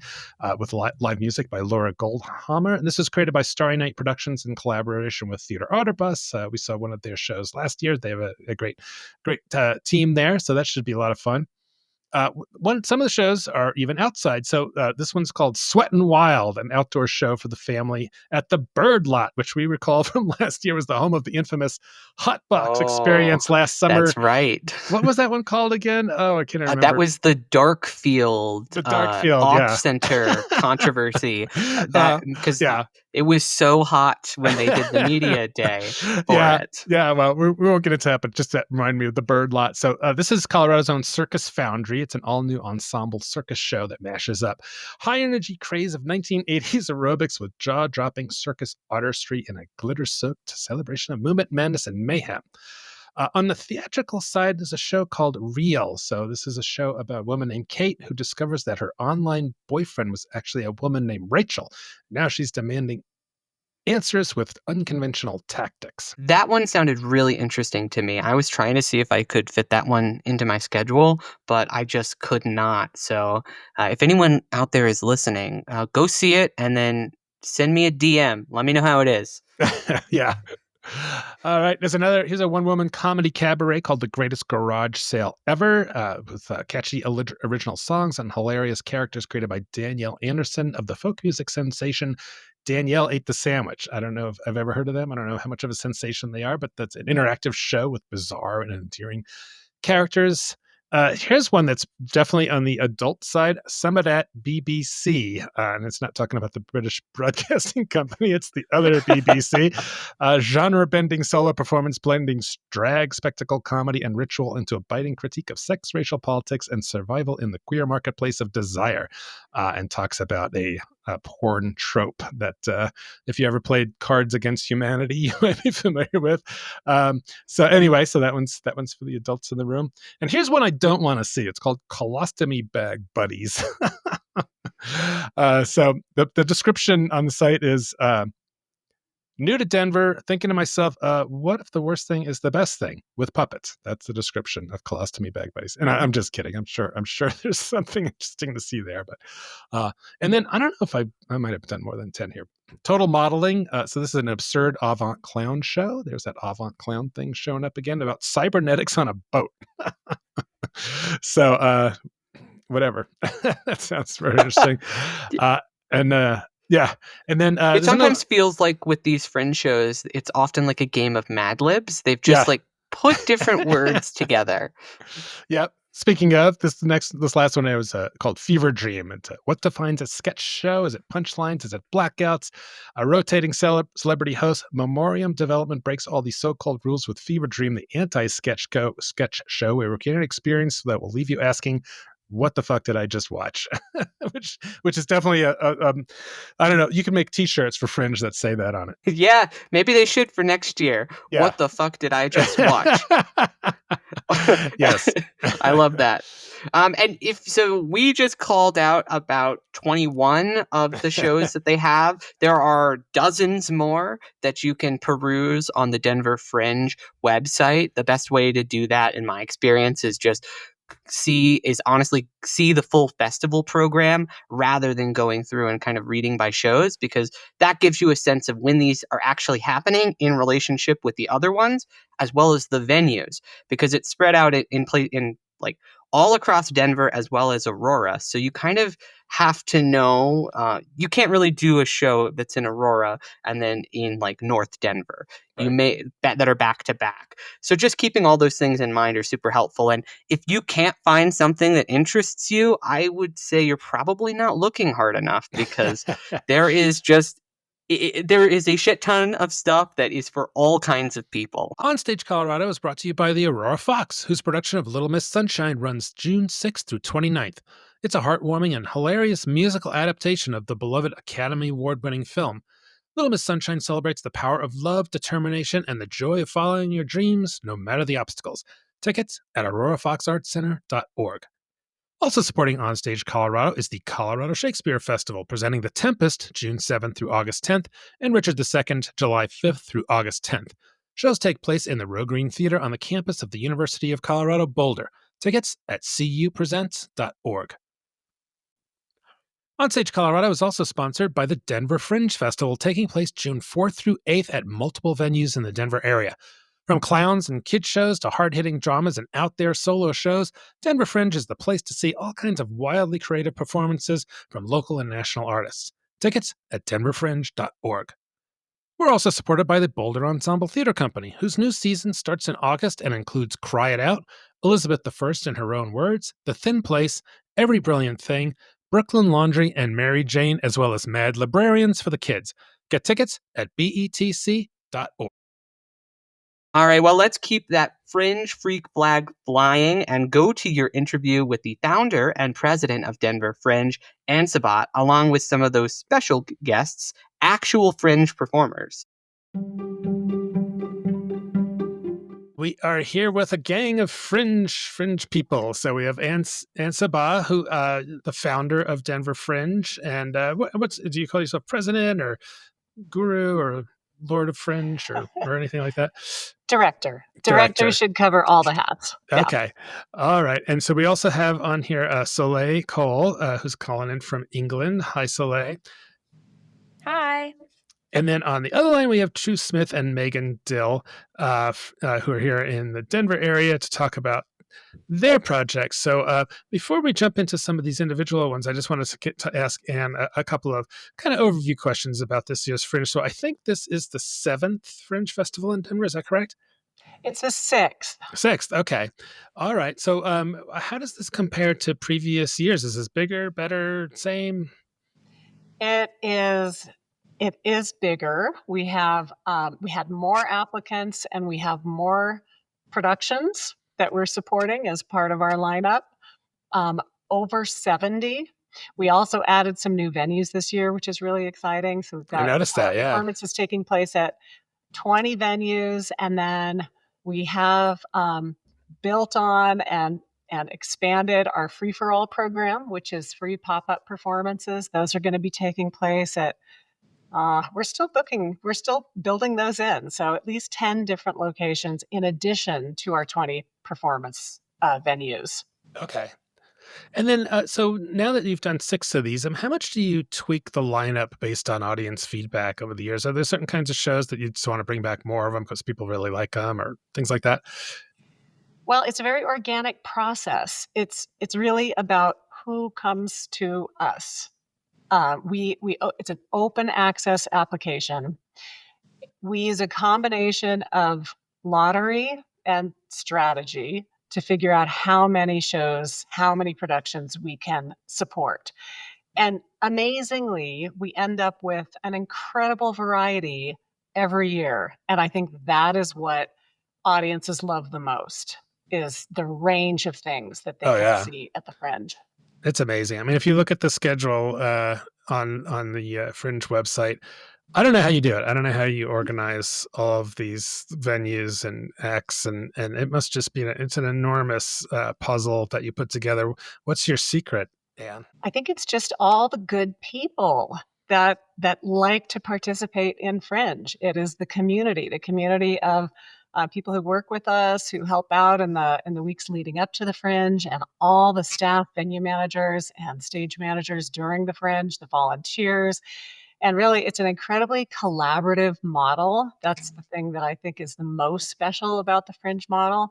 with live music by Laura Goldhammer. And this was created by Starry Night Productions in collaboration with Theater Otterbus. We saw one of their shows last year. They have a great team there, so that should be a lot of fun. Some of the shows are even outside. So this one's called Sweatin' Wild, an outdoor show for the family at the Bird Lot, which we recall from last year was the home of the infamous Hot Box experience last summer. That's right. What was that one called again? Oh, I can't remember. That was the Darkfield. The Darkfield, off-center controversy. Because it was so hot when they did the media day for it. Yeah, well, we won't get into that, but just that reminded me of the Bird Lot. So this is Colorado's own Circus Foundry. It's an all-new ensemble circus show that mashes up high-energy craze of 1980s aerobics with jaw-dropping circus artistry and a glitter-soaked celebration of movement, madness, and mayhem. On the theatrical side, there's a show called Real. So this is a show about a woman named Kate who discovers that her online boyfriend was actually a woman named Rachel. Now she's demanding answers with unconventional tactics. That one sounded really interesting to me. I was trying to see if I could fit that one into my schedule, but I just could not. So if anyone out there is listening, go see it and then send me a DM. Let me know how it is. Yeah. All right. Here's a one-woman comedy cabaret called The Greatest Garage Sale Ever, with catchy original songs and hilarious characters created by Danielle Anderson of the folk music sensation Danielle Ate the Sandwich. I don't know if I've ever heard of them. I don't know how much of a sensation they are, but that's an interactive show with bizarre and endearing characters. Here's one that's definitely on the adult side, Summit at BBC. And it's not talking about the British Broadcasting Company. It's the other BBC. Genre-bending solo performance blending drag, spectacle, comedy, and ritual into a biting critique of sex, racial politics, and survival in the queer marketplace of desire. And talks about a porn trope that if you ever played Cards Against Humanity, you might be familiar with. So that one's for the adults in the room. And here's one I don't want to see. It's called Colostomy Bag Buddies. So the description on the site is new to Denver, thinking to myself, what if the worst thing is the best thing with puppets? That's the description of Colostomy Bag Buddies. And I'm just kidding. I'm sure there's something interesting to see there. But and then I don't know if I might have done more than 10 here. Total Modeling. So this is an absurd avant clown show. There's that avant clown thing showing up again about cybernetics on a boat. So whatever. That sounds very interesting. Yeah. And then it sometimes feels like with these Fringe shows, it's often like a game of Mad Libs. They've just like put different words together. Yep. Speaking of this last one, it was called Fever Dream. And what defines a sketch show? Is it punchlines? Is it blackouts? A rotating celebrity host. Memoriam Development breaks all these so-called rules with Fever Dream, the anti-sketch sketch show, where we create an experience that will leave you asking, "What the fuck did I just watch?" which is definitely I don't know. You can make T-shirts for Fringe that say that on it. Yeah, maybe they should for next year. Yeah. What the fuck did I just watch? Yes. I love that. And if so, we just called out about 21 of the shows that they have. There are dozens more that you can peruse on the Denver Fringe website. The best way to do that, in my experience, is just honestly see the full festival program rather than going through and kind of reading by shows, because that gives you a sense of when these are actually happening in relationship with the other ones, as well as the venues, because it's spread out in like all across Denver as well as Aurora. So you kind of have to know, you can't really do a show that's in Aurora and then in like North Denver. You Right. may that are back to back. So just keeping all those things in mind are super helpful. And if you can't find something that interests you, I would say you're probably not looking hard enough, because there is just there is a shit ton of stuff that is for all kinds of people. OnStage Colorado is brought to you by the Aurora Fox, whose production of Little Miss Sunshine runs June 6th through 29th. It's a heartwarming and hilarious musical adaptation of the beloved Academy Award-winning film. Little Miss Sunshine celebrates the power of love, determination, and the joy of following your dreams, no matter the obstacles. Tickets at aurorafoxartscenter.org. Also supporting OnStage Colorado is the Colorado Shakespeare Festival, presenting The Tempest June 7th through August 10th and Richard II July 5th through August 10th. Shows take place in the Row Green Theater on the campus of the University of Colorado Boulder. Tickets at cupresents.org. OnStage Colorado is also sponsored by the Denver Fringe Festival, taking place June 4th through 8th at multiple venues in the Denver area. From clowns and kid shows to hard-hitting dramas and out-there solo shows, Denver Fringe is the place to see all kinds of wildly creative performances from local and national artists. Tickets at denverfringe.org. We're also supported by the Boulder Ensemble Theater Company, whose new season starts in August and includes Cry It Out, Elizabeth I in Her Own Words, The Thin Place, Every Brilliant Thing, Brooklyn Laundry, and Mary Jane, as well as Mad Librarians for the kids. Get tickets at betc.org. All right, well, let's keep that Fringe freak flag flying and go to your interview with the founder and president of Denver Fringe, Ann Sabbah, along with some of those special guests, actual Fringe performers. We are here with a gang of fringe people. So we have Ann Sabbah, who the founder of Denver Fringe, and what's do you call yourself, president or guru or Lord of Fringe or anything like that? Director. Director should cover all the hats. Yeah. Okay. All right. And so we also have on here Soleil Kohl, who's calling in from England. Hi, Soleil. Hi. And then on the other line, we have Smith and Megan Dille, who are here in the Denver area to talk about their projects. So before we jump into some of these individual ones, I just wanted to ask Ann a couple of kind of overview questions about this year's Fringe. So I think this is the 7th Fringe Festival in Denver. Is that correct? It's the 6th. 6th. Okay. All right. So how does this compare to previous years? Is this bigger, better, same? It is bigger. We had more applicants and we have more productions that we're supporting as part of our lineup. Over 70. We also added some new venues this year, which is really exciting. So we've got I noticed that, yeah. performances taking place at 20 venues, and then we have built on and expanded our free-for-all program, which is free pop-up performances. Those are going to be taking place at we're still building those in. So at least 10 different locations in addition to our 20 performance venues. Okay. And then, so now that you've done 6 of these, how much do you tweak the lineup based on audience feedback over the years? Are there certain kinds of shows that you just want to bring back more of them because people really like them or things like that? Well, it's a very organic process. It's really about who comes to us. It's an open access application. We use a combination of lottery and strategy to figure out how many shows, how many productions we can support. And amazingly, we end up with an incredible variety every year. And I think that is what audiences love the most, is the range of things that they can see at the Fringe. It's amazing. I mean, if you look at the schedule on the Fringe website, I don't know how you do it. I don't know how you organize all of these venues and acts, and it must just be it's an enormous puzzle that you put together. What's your secret, Ann? I think it's just all the good people that like to participate in Fringe. It is the community of people who work with us, who help out in the weeks leading up to the Fringe, and all the staff, venue managers and stage managers during the Fringe, the volunteers. And really, it's an incredibly collaborative model. That's the thing that I think is the most special about the Fringe model.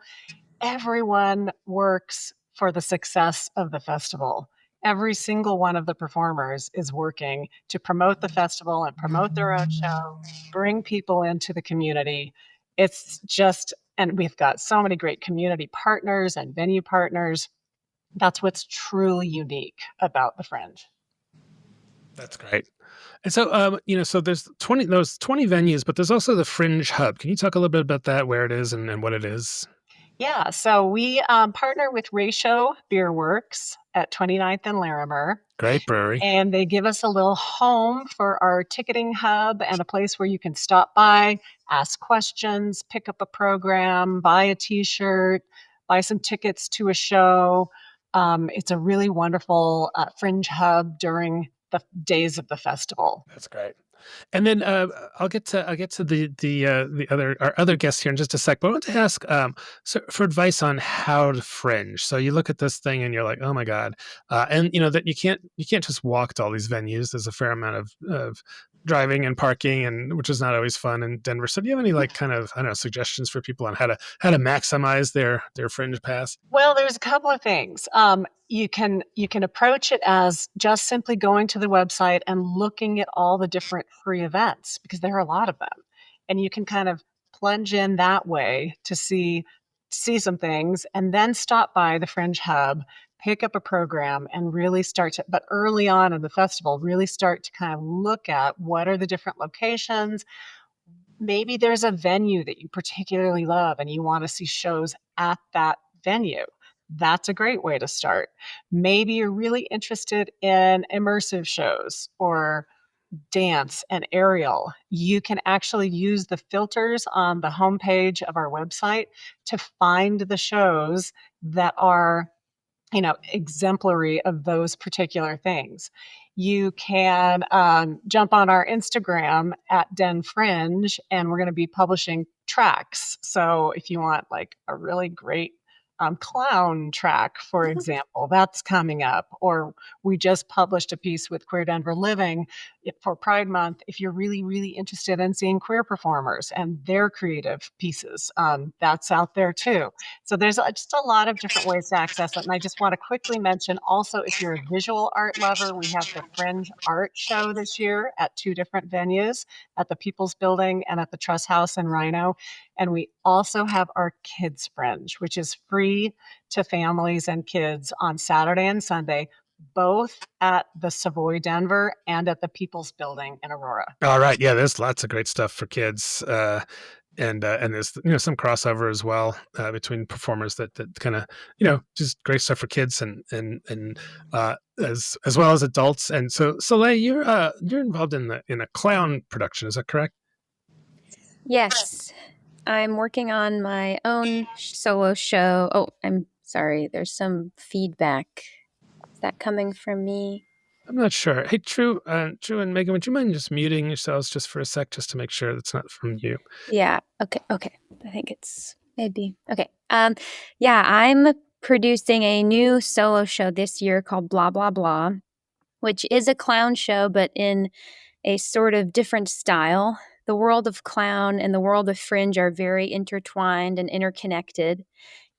Everyone works for the success of the festival. Every single one of the performers is working to promote the festival and promote their own show, bring people into the community. It's just, and we've got so many great community partners and venue partners. That's what's truly unique about the Fringe. That's great. And so, so there's 20 venues, but there's also the Fringe Hub. Can you talk a little bit about that, where it is and what it is? Yeah, so we partner with Ratio Beer Works at 29th and Larimer. Great brewery. And they give us a little home for our ticketing hub and a place where you can stop by, ask questions, pick up a program, buy a t-shirt, buy some tickets to a show. It's a really wonderful Fringe hub during the days of the festival. That's great. And then I'll get to our other guests here in just a sec. But I want to ask so for advice on how to Fringe. So you look at this thing and you're like, oh my god, and that you can't just walk to all these venues. There's a fair amount of driving and parking, and which is not always fun in Denver. So do you have any kind of suggestions for people on how to maximize their Fringe pass? Well, there's a couple of things. You can approach it as just simply going to the website and looking at all the different free events, because there are a lot of them, and you can kind of plunge in that way to see some things, and then stop by the Fringe Hub, pick up a program, and really but early on in the festival, really start to kind of look at what are the different locations. Maybe there's a venue that you particularly love and you want to see shows at that venue. That's a great way to start. Maybe you're really interested in immersive shows or dance and aerial. You can actually use the filters on the homepage of our website to find the shows that are, exemplary of those particular things. You can jump on our Instagram at Den Fringe, and we're going to be publishing tracks. So if you want like a really great clown track, for example, that's coming up. Or we just published a piece with Queer Denver Living for Pride Month. If you're really, really interested in seeing queer performers and their creative pieces, that's out there too. So there's just a lot of different ways to access it. And I just want to quickly mention also, if you're a visual art lover, we have the Fringe Art Show this year at 2 different venues, at the People's Building and at the Truss House in Rhino. And we also have our Kids Fringe, which is free to families and kids on Saturday and Sunday, both at the Savoy Denver and at the People's Building in Aurora. All right. Yeah, there's lots of great stuff for kids. And there's some crossover as well between performers that kind of just great stuff for kids and as well as adults. And so Soleil, you're involved in a clown production, is that correct? Yes, I'm working on my own solo show. Oh, I'm sorry. There's some feedback. Is that coming from me? I'm not sure. Hey, True and Megan, would you mind just muting yourselves just for a sec, just to make sure that's not from you? Yeah. Okay. I think it's maybe. Okay. Yeah, I'm producing a new solo show this year called Blah, Blah, Blah, which is a clown show, but in a sort of different style. The world of clown and the world of Fringe are very intertwined and interconnected.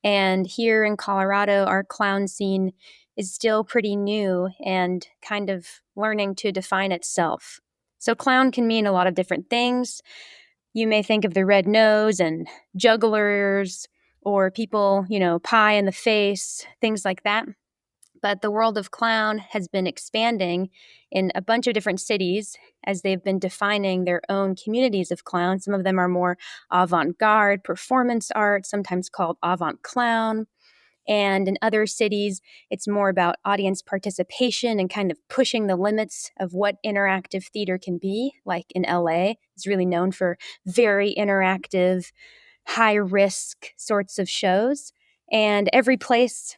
And here in Colorado, our clown scene is still pretty new and kind of learning to define itself. So clown can mean a lot of different things. You may think of the red nose and jugglers, or people, pie in the face, things like that. But the world of clown has been expanding in a bunch of different cities as they've been defining their own communities of clown. Some of them are more avant-garde performance art, sometimes called avant clown. And in other cities, it's more about audience participation and kind of pushing the limits of what interactive theater can be. Like in LA, it's really known for very interactive, high-risk sorts of shows. And every place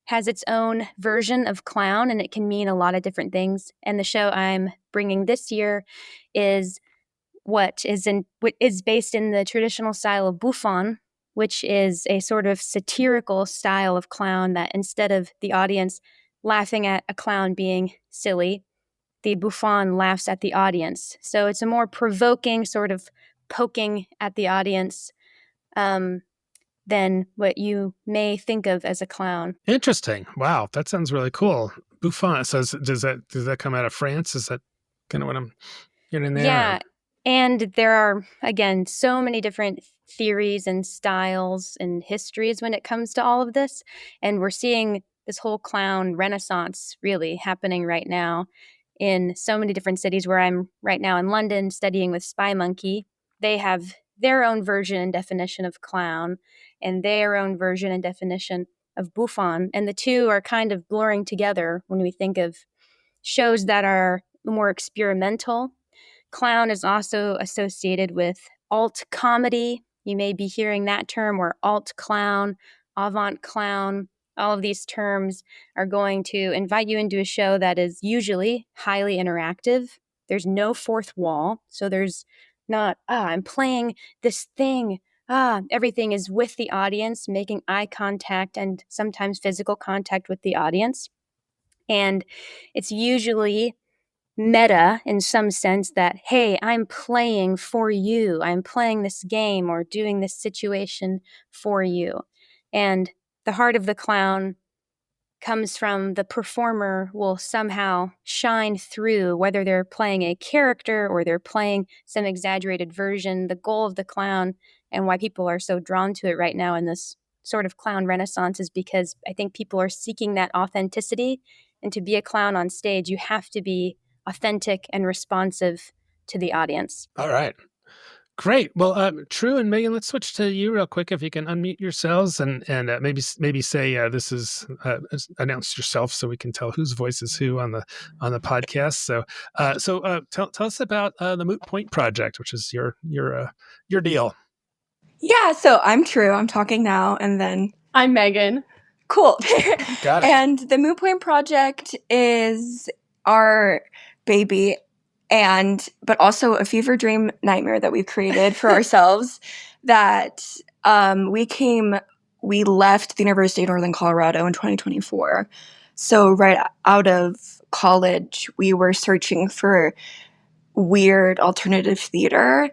has its own version of clown, and it can mean a lot of different things. And the show I'm bringing this year is what is based in the traditional style of bouffon, which is a sort of satirical style of clown that instead of the audience laughing at a clown being silly, the bouffon laughs at the audience. So it's a more provoking sort of poking at the audience than what you may think of as a clown. Interesting. Wow, that sounds really cool. Bouffon. So does that come out of France? Is that kind of what I'm getting there? Yeah. And there are, again, so many different theories and styles and histories when it comes to all of this. And we're seeing this whole clown renaissance really happening right now in so many different cities. Where I'm right now in London studying with Spy Monkey. They have their own version and definition of clown and their own version and definition of bouffon. And the two are kind of blurring together when we think of shows that are more experimental. Clown is also associated with alt comedy. You may be hearing that term, or alt clown, avant clown. All of these terms are going to invite you into a show that is usually highly interactive. There's no fourth wall. So there's not, I'm playing this thing. Everything is with the audience, making eye contact and sometimes physical contact with the audience. And it's usually meta in some sense that, hey, I'm playing for you. I'm playing this game or doing this situation for you. And the heart of the clown comes from the performer will somehow shine through, whether they're playing a character or they're playing some exaggerated version. The goal of the clown and why people are so drawn to it right now in this sort of clown renaissance is because I think people are seeking that authenticity. And to be a clown on stage, you have to be authentic and responsive to the audience. All right. Great. Well, True and Megan, let's switch to you real quick. If you can unmute yourselves and maybe say this is announce yourself so we can tell whose voice is who on the podcast. So tell us about the Moot Point Project, which is your deal. Yeah. So I'm True. I'm talking now, and then I'm Megan. Cool. Got it. And the Moot Point Project is our baby. But also a fever dream nightmare that we've created for ourselves that we left the University of Northern Colorado in 2024. So right out of college, we were searching for weird alternative theater,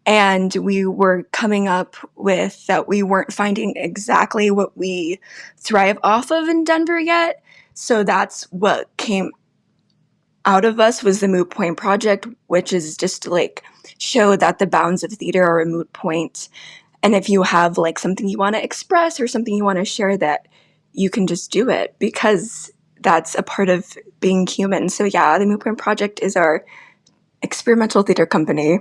and we were coming up with that we weren't finding exactly what we thrive off of in Denver yet. So that's what came out of us was the Moot Point Project, which is just to show that the bounds of theater are a moot point. And if you have something you want to express or something you want to share, that you can just do it because that's a part of being human. So yeah, the Moot Point Project is our experimental theater company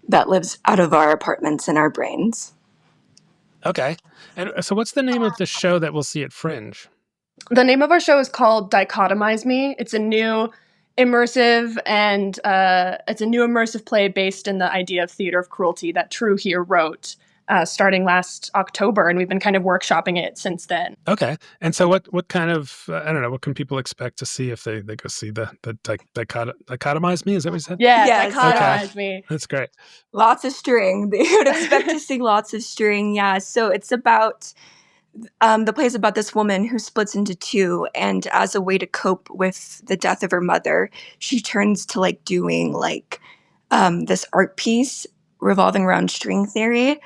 that lives out of our apartments and our brains. Okay. And so what's the name of the show that we'll see at Fringe? The name of our show is called Dichotomize Me. It's a new immersive play based in the idea of theater of cruelty that True here wrote starting last October, and we've been kind of workshopping it since then. Okay. And so what kind of what can people expect to see if they go see the Dichotomize Me? Is that what you said? Yeah, Yes. Dichotomize Me. That's great. Lots of string. You would expect to see lots of string. Yeah. So it's about the play is about this woman who splits into two, and as a way to cope with the death of her mother, she turns to doing this art piece revolving around string theory.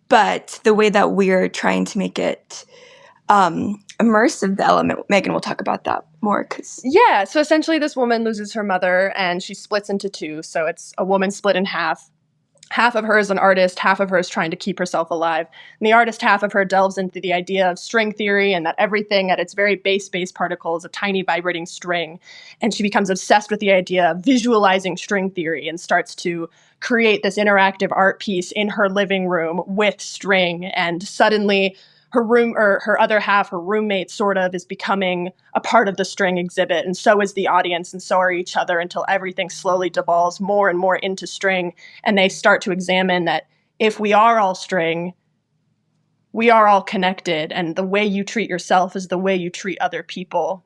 But the way that we're trying to make it immersive, the element, Megan will talk about that more. Yeah, so essentially this woman loses her mother and she splits into two. So it's a woman split in half. half of her is an artist, half of her is trying to keep herself alive. And the artist half of her delves into the idea of string theory and that everything at its very base particle is a tiny vibrating string. And she becomes obsessed with the idea of visualizing string theory and starts to create this interactive art piece in her living room with string. And suddenly her other half, her roommate, sort of, is becoming a part of the string exhibit, and so is the audience, and so are each other, until everything slowly devolves more and more into string, and they start to examine that if we are all string, we are all connected, and the way you treat yourself is the way you treat other people.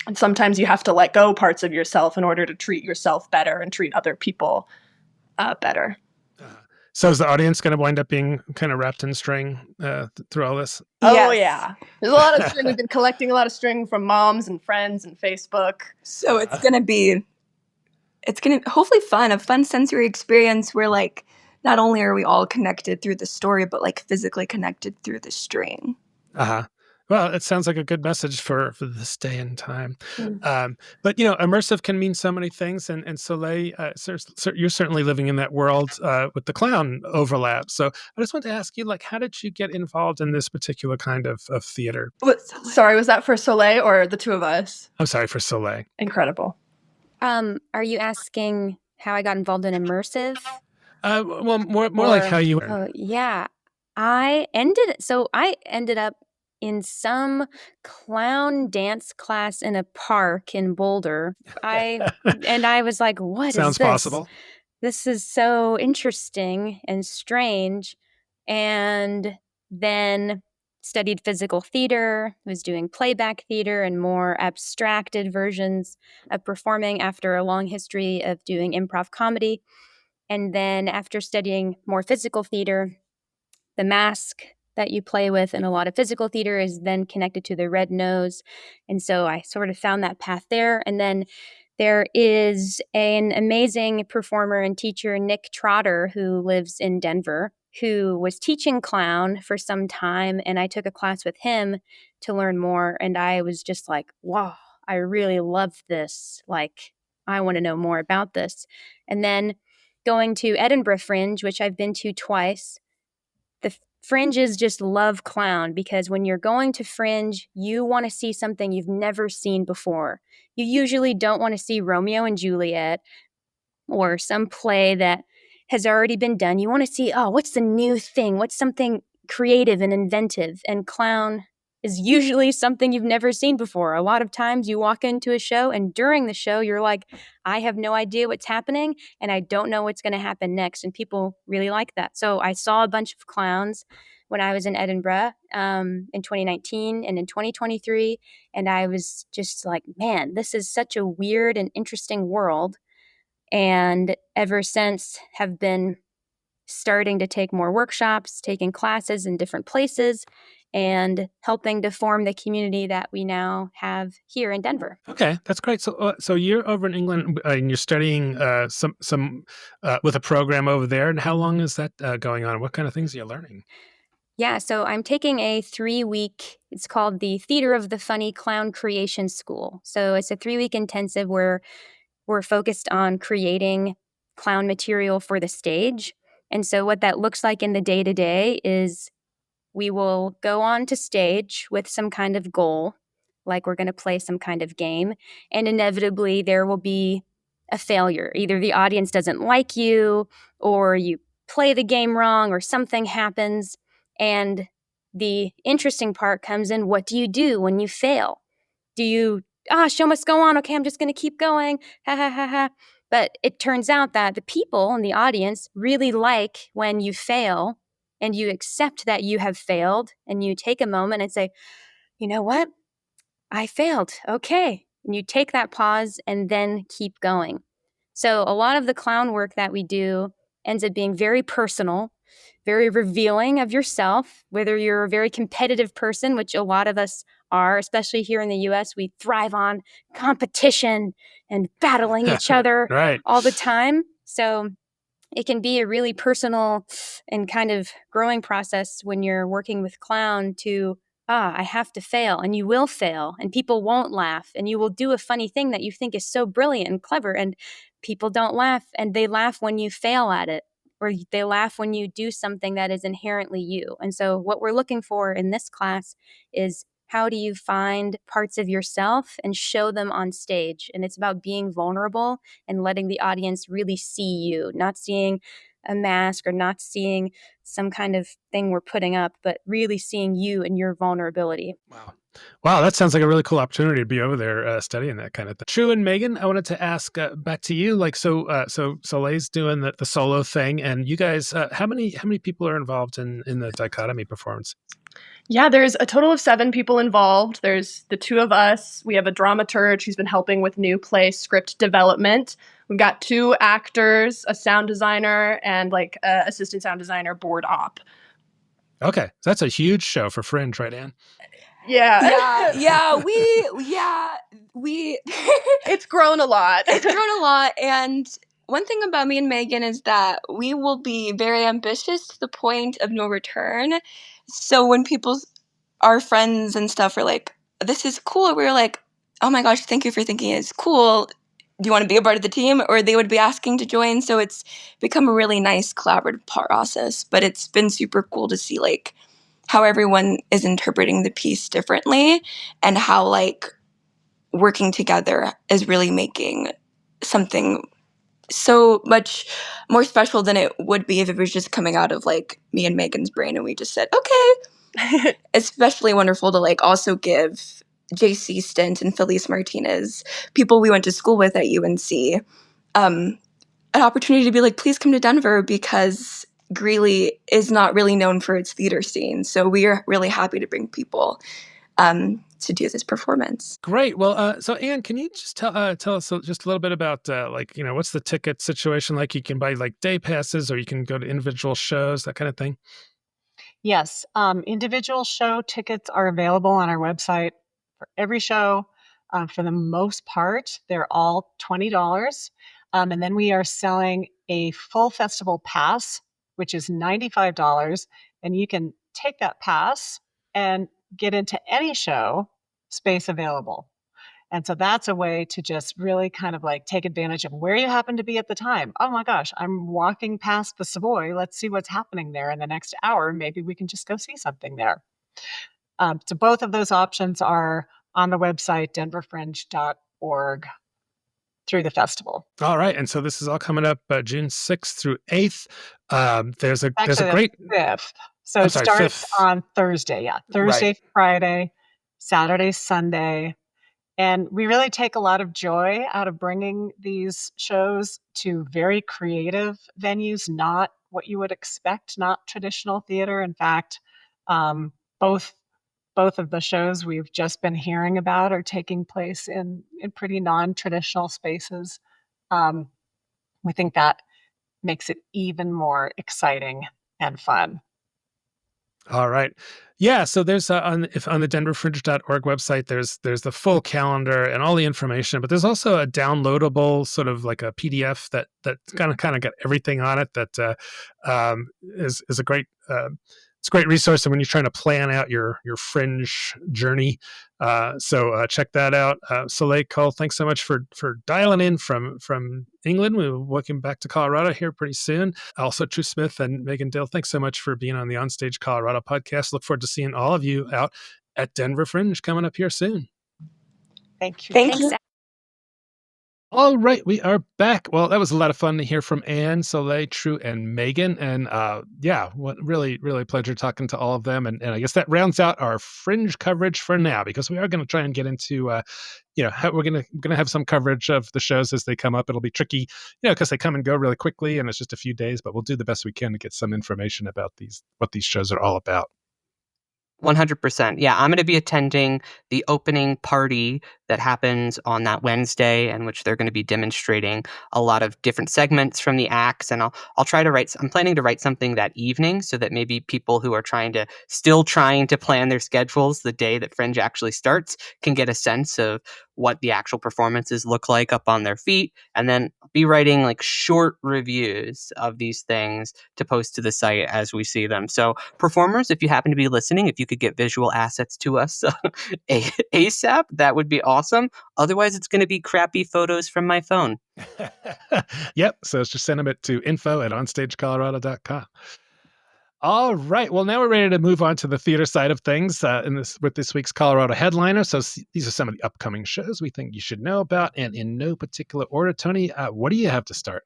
And sometimes you have to let go parts of yourself in order to treat yourself better and treat other people better. So is the audience going to wind up being kind of wrapped in string through all this? Oh, yeah. There's a lot of string. We've been collecting a lot of string from moms and friends and Facebook. So it's going to hopefully a fun sensory experience where, like, not only are we all connected through the story, but, like, physically connected through the string. Well, it sounds like a good message for this day and time. Mm. But, immersive can mean so many things. And Soleil, you're certainly living in that world with the clown overlap. So I just wanted to ask you, like, how did you get involved in this particular kind of theater? Sorry, was that for Soleil or the two of us? I'm sorry, for Soleil. Incredible. Are you asking how I got involved in immersive? Well, more like how you... Oh, yeah. I ended up in some clown dance class in a park in Boulder. I was like, what is this? Sounds possible. This is so interesting and strange. And then studied physical theater, was doing playback theater and more abstracted versions of performing after a long history of doing improv comedy. And then after studying more physical theater, the mask that you play with in a lot of physical theater is then connected to the red nose. And so I sort of found that path there. And then there is an amazing performer and teacher, Nick Trotter, who lives in Denver, who was teaching clown for some time. And I took a class with him to learn more. And I was just like, wow, I really love this. Like, I want to know more about this. And then going to Edinburgh Fringe, which I've been to twice, the Fringes just love clown because when you're going to Fringe, you want to see something you've never seen before. You usually don't want to see Romeo and Juliet or some play that has already been done. You want to see, what's the new thing? What's something creative and inventive? And clown is usually something you've never seen before. A lot of times you walk into a show and during the show, you're like, I have no idea what's happening and I don't know what's going to happen next. And people really like that. So I saw a bunch of clowns when I was in Edinburgh in 2019 and in 2023. And I was just like, man, this is such a weird and interesting world. And ever since have been starting to take more workshops, taking classes in different places, and helping to form the community that we now have here in Denver. Okay, that's great. So you're over in England and you're studying some with a program over there. And how long is that going on? What kind of things are you learning? Yeah, so I'm taking a 3-week, it's called the Theater of the Funny Clown Creation School. So it's a 3-week intensive where we're focused on creating clown material for the stage. And so what that looks like in the day-to-day is we will go on to stage with some kind of goal, like we're going to play some kind of game, and inevitably there will be a failure. Either the audience doesn't like you, or you play the game wrong, or something happens. And the interesting part comes in, what do you do when you fail? Do you, show must go on, okay, I'm just going to keep going, ha ha ha ha. But it turns out that the people in the audience really like when you fail and you accept that you have failed and you take a moment and say, you know what? I failed. Okay. And you take that pause and then keep going. So a lot of the clown work that we do ends up being very personal, very revealing of yourself, whether you're a very competitive person, which a lot of us are, especially here in the US. We thrive on competition and battling each other right. all the time. So it can be a really personal and kind of growing process when you're working with clown to, I have to fail, and you will fail, and people won't laugh, and you will do a funny thing that you think is so brilliant and clever, and people don't laugh, and they laugh when you fail at it. or they laugh when you do something that is inherently you. And so what we're looking for in this class is, how do you find parts of yourself and show them on stage? And it's about being vulnerable and letting the audience really see you, not seeing a mask or not seeing some kind of thing we're putting up, but really seeing you and your vulnerability. Wow, that sounds like a really cool opportunity to be over there studying that kind of thing. True, and Megan, I wanted to ask back to you. Like, so Soleil's doing the solo thing, and you guys, how many people are involved in the dichotomy performance? Yeah, there's a total of 7 people involved. There's the 2 of us. We have a dramaturge who's been helping with new play script development. We've got 2 actors, a sound designer, and like assistant sound designer, board op. Okay, so that's a huge show for Fringe, right, Ann? Yeah, we It's grown a lot. It's grown a lot. And one thing about me and Megan is that we will be very ambitious to the point of no return. So when our friends and stuff are like, this is cool, we're like, oh my gosh, thank you for thinking it's cool. Do you want to be a part of the team? Or they would be asking to join. So it's become a really nice collaborative process. But it's been super cool to see like how everyone is interpreting the piece differently, and how like working together is really making something so much more special than it would be if it was just coming out of like me and Megan's brain and we just said, okay. Especially wonderful to like also give JC Stint and Felice Martinez, people we went to school with at UNC, an opportunity to be like, please come to Denver, because Greeley is not really known for its theater scene. So we are really happy to bring people to do this performance. Great. Well, so Ann, can you just tell us just a little bit about like, what's the ticket situation like? You can buy like day passes, or you can go to individual shows, that kind of thing. Yes, individual show tickets are available on our website for every show. For the most part, they're all $20. And then we are selling a full festival pass, which is $95. And you can take that pass and get into any show space available. And so that's a way to just really kind of like take advantage of where you happen to be at the time. Oh my gosh, I'm walking past the Savoy. Let's see what's happening there in the next hour. Maybe we can just go see something there. So both of those options are on the website, denverfringe.org, through the festival. All right. And so this is all coming up June 6th through 8th. There's a Actually, great... 5th. So I'm it sorry, starts 5th. on Thursday. Yeah. Thursday, Right. Friday, Saturday, Sunday. And we really take a lot of joy out of bringing these shows to very creative venues, not what you would expect, not traditional theater. In fact, both of the shows we've just been hearing about are taking place in pretty non-traditional spaces. We think that makes it even more exciting and fun. All right. Yeah. So there's on the denverfringe.org website, there's the full calendar and all the information, but there's also a downloadable sort of like a PDF that kind of got everything on it that is a great it's a great resource. And when you're trying to plan out your Fringe journey, so check that out. Soleil Kohl, thanks so much for dialing in from England. We're welcome back to Colorado here pretty soon. Also, True Smith and Megan Dille, thanks so much for being on the OnStage Colorado podcast. Look forward to seeing all of you out at Denver Fringe coming up here soon. Thank you. Thank you. All right, we are back. Well, that was a lot of fun to hear from Ann, Soleil, True, and Megan. And really a pleasure talking to all of them. And I guess that rounds out our Fringe coverage for now, because we are going to try and get into, how we're going to have some coverage of the shows as they come up. It'll be tricky, because they come and go really quickly, and it's just a few days. But we'll do the best we can to get some information about what these shows are all about. 100%. Yeah, I'm going to be attending the opening party that happens on that Wednesday, in which they're going to be demonstrating a lot of different segments from the acts. And I'll try to I'm planning to write something that evening, so that maybe people who are still trying to plan their schedules the day that Fringe actually starts can get a sense of what the actual performances look like up on their feet, and then be writing like short reviews of these things to post to the site as we see them. So performers, if you happen to be listening, if you could get visual assets to us ASAP, that would be awesome. Otherwise, it's going to be crappy photos from my phone. Yep. So just send them to info@onstagecolorado.com. All right. Well, now we're ready to move on to the theater side of things with this week's Colorado headliner. So these are some of the upcoming shows we think you should know about, and in no particular order. Toni, what do you have to start?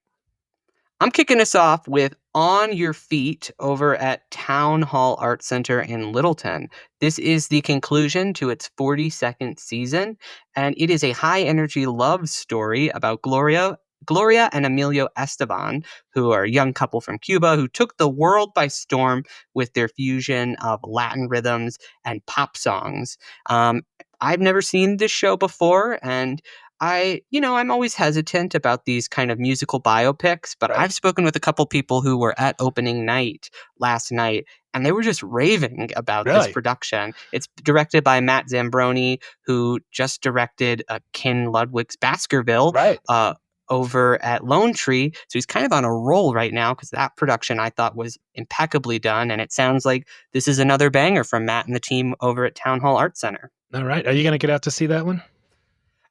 I'm kicking us off with On Your Feet over at Town Hall Art Center in Littleton. This is the conclusion to its 42nd season, and it is a high-energy love story about Gloria and Emilio Esteban, who are a young couple from Cuba who took the world by storm with their fusion of Latin rhythms and pop songs. I've never seen this show before, and I'm always hesitant about these kind of musical biopics, but I've spoken with a couple people who were at opening night last night, and they were just raving about this production. It's directed by Matt Zambroni, who just directed Ken Ludwig's Baskerville over at Lone Tree. So he's kind of on a roll right now because that production I thought was impeccably done, and it sounds like this is another banger from Matt and the team over at Town Hall Art Center. All right. Are you going to get out to see that one?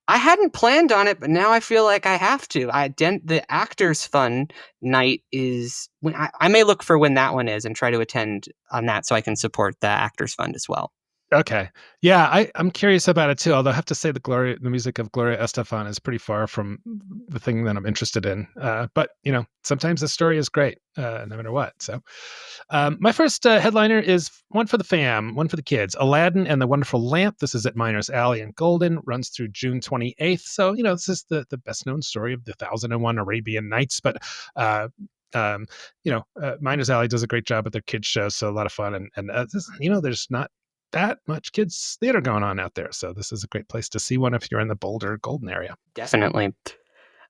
I hadn't planned on it, but now I feel like I have to. The Actors Fund night is... I may look for when that one is and try to attend on that so I can support the Actors Fund as well. Okay. Yeah, I'm curious about it too, although I have to say the music of Gloria Estefan is pretty far from the thing that I'm interested in. But, sometimes the story is great, no matter what. So my first headliner is one for the fam, one for the kids, Aladdin and the Wonderful Lamp. This is at Miners Alley in Golden, runs through June 28th. So, this is the best known story of the 1001 Arabian Nights, but Miners Alley does a great job with their kids shows, so a lot of fun. And there's not that much kids theater going on out there. So this is a great place to see one if you're in the Boulder, Golden area. Definitely.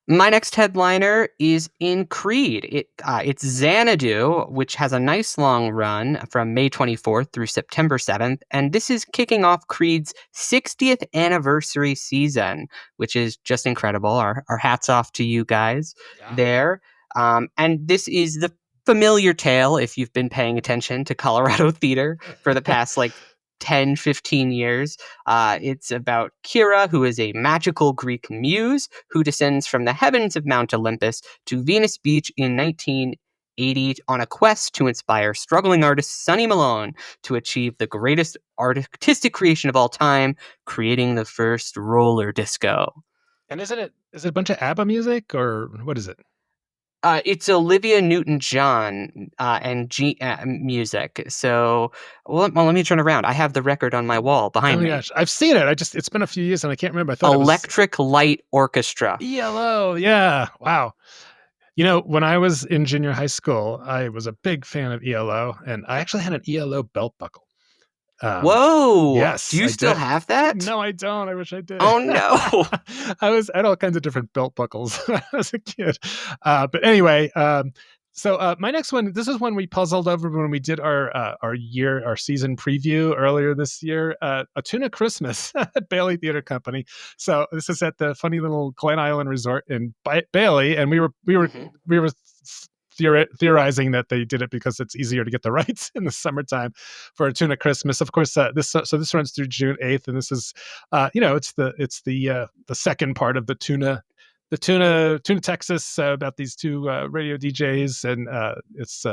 My next headliner is in Creed. It's Xanadu, which has a nice long run from May 24th through September 7th. And this is kicking off Creed's 60th anniversary season, which is just incredible. Our hats off to you guys there. And this is the familiar tale, if you've been paying attention to Colorado theater for the past 10, 15 years. It's about Kira, who is a magical Greek muse who descends from the heavens of Mount Olympus to Venus Beach in 1980 on a quest to inspire struggling artist Sonny Malone to achieve the greatest artistic creation of all time, creating the first roller disco. And is it a bunch of ABBA music, or what is it? It's Olivia Newton-John and music. So, let me turn around. I have the record on my wall behind me. Oh my gosh, I've seen it. It's been a few years and I can't remember. I thought Electric Light Orchestra. ELO, yeah. Wow. When I was in junior high school, I was a big fan of ELO, and I actually had an ELO belt buckle. Whoa! Yes. Do you still have that? No, I don't. I wish I did. Oh no! I had all kinds of different belt buckles when I was a kid. But anyway, so my next one. This is one we puzzled over when we did our season preview earlier this year. A Tuna Christmas at Bailey Theater Company. So this is at the funny little Glen Island Resort in Bailey, and we were theorizing that they did it because it's easier to get the rights in the summertime for a Tuna Christmas. Of course, this runs through June 8th, and this is, it's the second part of the Tuna Texas, about these two radio DJs, and it's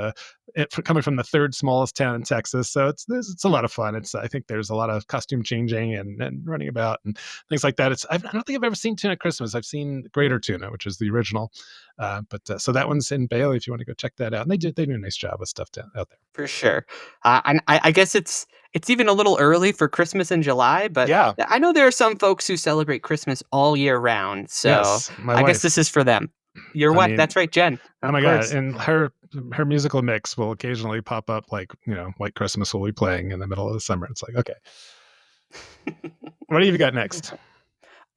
coming from the third smallest town in Texas. So it's a lot of fun. I think there's a lot of costume changing and running about and things like that. I don't think I've ever seen Tuna Christmas. I've seen Greater Tuna, which is the original. So that one's in Bailey if you want to go check that out. And they do a nice job with stuff out there. For sure. And I guess it's even a little early for Christmas in July, but yeah. I know there are some folks who celebrate Christmas all year round. So yes, I guess this is for them. That's right, Jen. Oh my God. And her musical mix will occasionally pop up White Christmas will be playing in the middle of the summer. It's like, okay. What do you got next?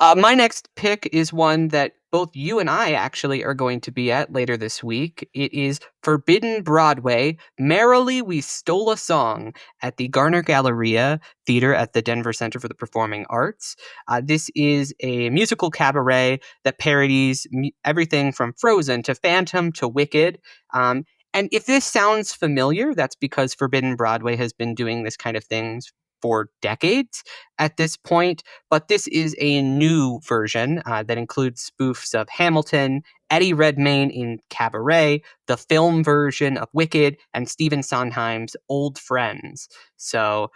My next pick is one that both you and I actually are going to be at later this week. It is Forbidden Broadway, Merrily We Stole a Song at the Garner Galleria Theater at the Denver Center for the Performing Arts. This is a musical cabaret that parodies everything from Frozen to Phantom to Wicked. And if this sounds familiar, that's because Forbidden Broadway has been doing this kind of things for decades at this point, but this is a new version that includes spoofs of Hamilton, Eddie Redmayne in Cabaret, the film version of Wicked, and Stephen Sondheim's Old Friends. So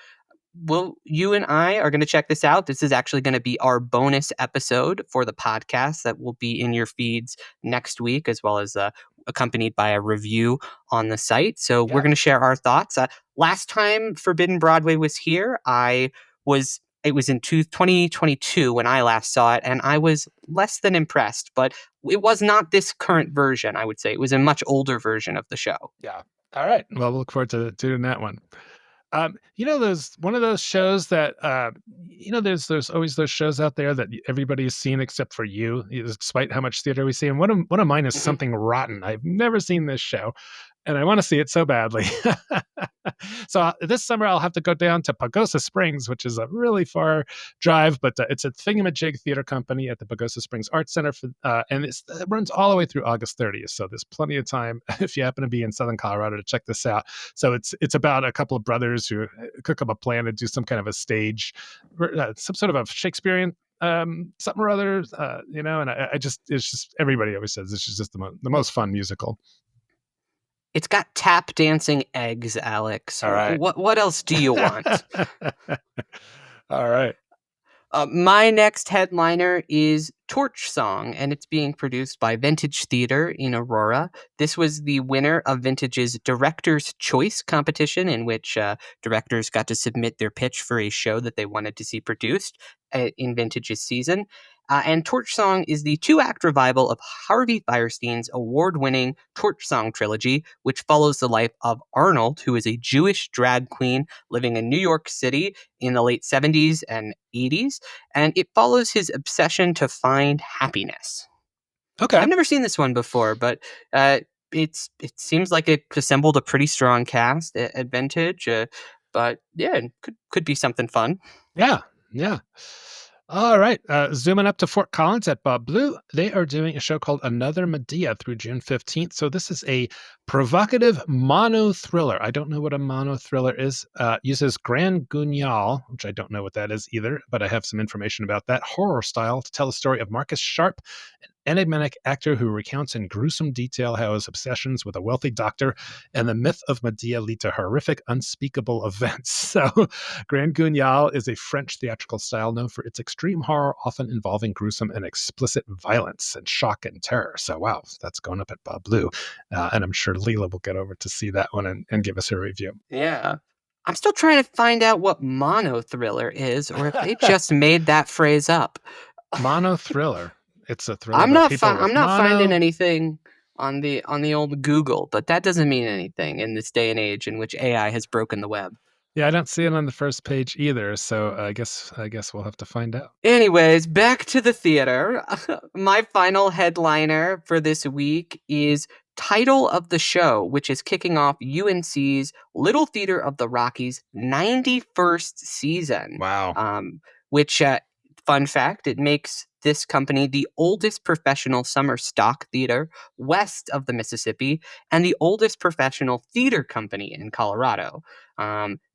you and I are going to check this out. This is actually going to be our bonus episode for the podcast that will be in your feeds next week, as well as accompanied by a review on the site. So we're going to share our thoughts. Last time Forbidden Broadway was here, it was in 2022 when I last saw it, and I was less than impressed, but it was not this current version, I would say. It was a much older version of the show. Yeah. All right. Well, we'll look forward to doing that one. There's one of those shows that, there's always those shows out there that everybody's seen except for you, despite how much theater we see. And one of mine is Something Rotten. I've never seen this show, and I want to see it so badly. So this summer I'll have to go down to Pagosa Springs, which is a really far drive, but it's a Thingamajig Theater Company at the Pagosa Springs Arts Center, and it runs all the way through August 30th. So there's plenty of time if you happen to be in Southern Colorado to check this out. So it's about a couple of brothers who cook up a plan to do some kind of a stage, some sort of a Shakespearean something or other, and it's just everybody always says this is just the most fun musical. It's got tap dancing eggs, Alex. All right. What else do you want? All right. My next headliner is Torch Song, and it's being produced by Vintage Theater in Aurora. This was the winner of Vintage's Director's Choice competition, in which directors got to submit their pitch for a show that they wanted to see produced in Vintage's season. And Torch Song is the 2-act revival of Harvey Fierstein's award-winning Torch Song trilogy, which follows the life of Arnold, who is a Jewish drag queen living in New York City in the late 70s and 80s, and it follows his obsession to find happiness. Okay. I've never seen this one before, but it seems like it assembled a pretty strong cast at Vintage, but yeah, it could be something fun. Yeah. All right. Zooming up to Fort Collins at Bob Blue, they are doing a show called Another Medea through June 15th. So this is a provocative mono-thriller. I don't know what a mono-thriller is. Uses Grand Guignol, which I don't know what that is either, but I have some information about that, horror style to tell the story of Marcus Sharp, an enigmatic actor who recounts in gruesome detail how his obsessions with a wealthy doctor and the myth of Medea lead to horrific, unspeakable events. So Grand Guignol is a French theatrical style known for its extreme horror, often involving gruesome and explicit violence and shock and terror. So wow, that's going up at Bob Blue. And I'm sure Leela will get over to see that one and give us her review. Yeah. I'm still trying to find out what mono-thriller is, or if they just made that phrase up. Mono-thriller. It's a thriller. I'm not finding anything on the old Google, but that doesn't mean anything in this day and age in which AI has broken the web. Yeah, I don't see it on the first page either, so I guess we'll have to find out. Anyways, back to the theater. My final headliner for this week is Title of the Show, which is kicking off UNC's Little Theater of the Rockies' 91st season. Wow. Which, fun fact, it makes this company the oldest professional summer stock theater west of the Mississippi and the oldest professional theater company in Colorado.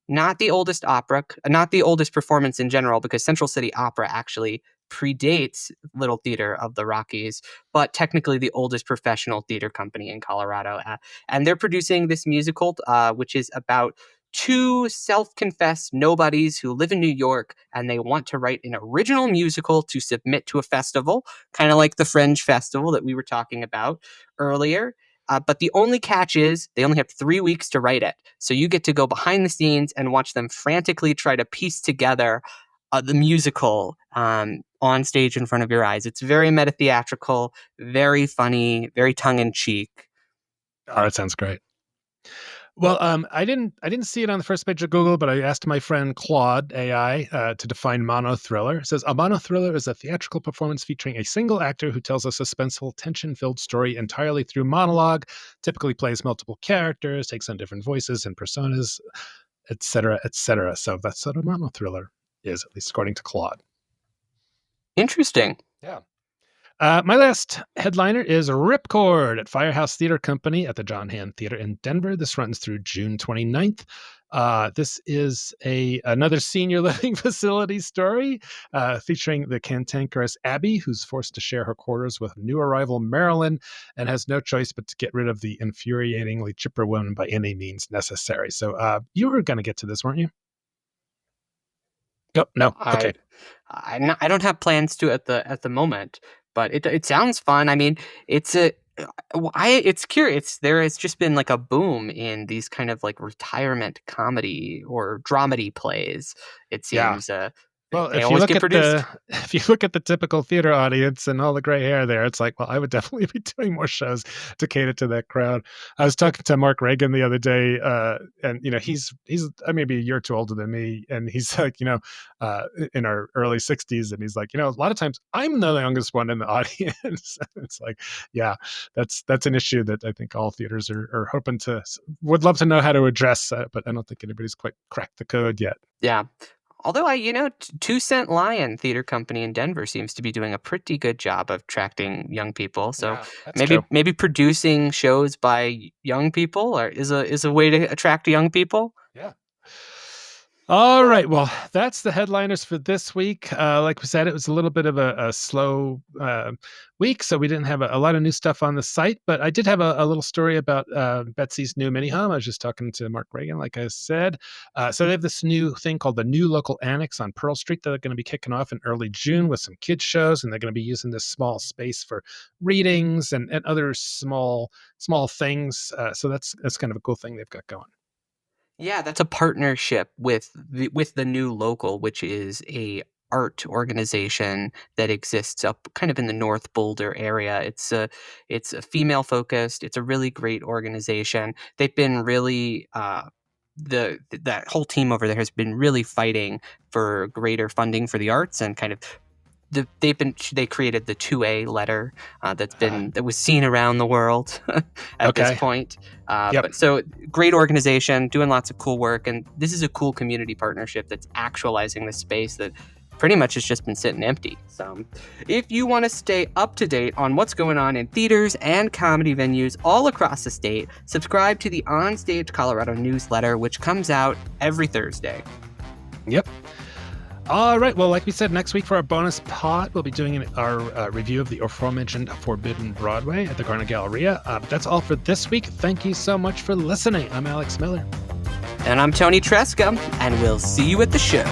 Not the oldest opera, not the oldest performance in general, because Central City Opera actually predates Little Theater of the Rockies, but technically the oldest professional theater company in Colorado. And they're producing this musical, which is about two self-confessed nobodies who live in New York, and they want to write an original musical to submit to a festival, kind of like the Fringe Festival that we were talking about earlier. But the only catch is they only have 3 weeks to write it. So you get to go behind the scenes and watch them frantically try to piece together the musical on stage in front of your eyes. It's very meta-theatrical, very funny, very tongue-in-cheek. Oh, that sounds great. Well, I didn't see it on the first page of Google, but I asked my friend Claude AI to define monothriller. It says a monothriller is a theatrical performance featuring a single actor who tells a suspenseful, tension-filled story entirely through monologue, typically plays multiple characters, takes on different voices and personas, etc., etc. So that's what a monothriller is, at least according to Claude. Interesting. Yeah. My last headliner is Ripcord at Firehouse Theater Company at the John Hand Theater in Denver. This runs through June 29th. This is another senior living facility story featuring the cantankerous Abby, who's forced to share her quarters with new arrival Marilyn and has no choice but to get rid of the infuriatingly chipper woman by any means necessary. So you were going to get to this, weren't you? No. Okay. I don't have plans to at the moment, but it sounds fun. I mean, it's curious. There has just been like a boom in these kind of like retirement comedy or dramedy plays. It seems. Well, they if you always look get at produced. if you look at the typical theater audience and all the gray hair there, it's like, well, I would definitely be doing more shows to cater to that crowd. I was talking to Mark Reagan the other day, and he's maybe a year or two older than me, and he's like, in our early 60s, and he's like, a lot of times I'm the youngest one in the audience. It's like, yeah, that's an issue that I think all theaters are hoping would love to know how to address, but I don't think anybody's quite cracked the code yet. Yeah. Although 2 Cent Lion Theater Company in Denver seems to be doing a pretty good job of attracting young people. So maybe producing shows by young people is a way to attract young people. Yeah. All right. Well, that's the headliners for this week. Like we said, it was a little bit of a slow week, so we didn't have a lot of new stuff on the site. But I did have a little story about Betsy's new mini home. I was just talking to Mark Reagan, like I said. So they have this new thing called the New Local Annex on Pearl Street that they're going to be kicking off in early June with some kids shows, and they're going to be using this small space for readings and other small things. So that's kind of a cool thing they've got going. Yeah, that's a partnership with the New Local, which is a art organization that exists up kind of in the North Boulder area. It's a female focused. It's a really great organization. They've been really that whole team over there has been really fighting for greater funding for the arts and kind of. They created the 2A letter that was seen around the world at this point. But so great organization, doing lots of cool work, and this is a cool community partnership that's actualizing the space that pretty much has just been sitting empty. So if you want to stay up to date on what's going on in theaters and comedy venues all across the state, subscribe to the OnStage Colorado newsletter, which comes out every Thursday. Yep. All right. Well, like we said, next week for our bonus pod, we'll be doing our review of the aforementioned Forbidden Broadway at the Garner Galleria. That's all for this week. Thank you so much for listening. I'm Alex Miller. And I'm Toni Tresca, and we'll see you at the show.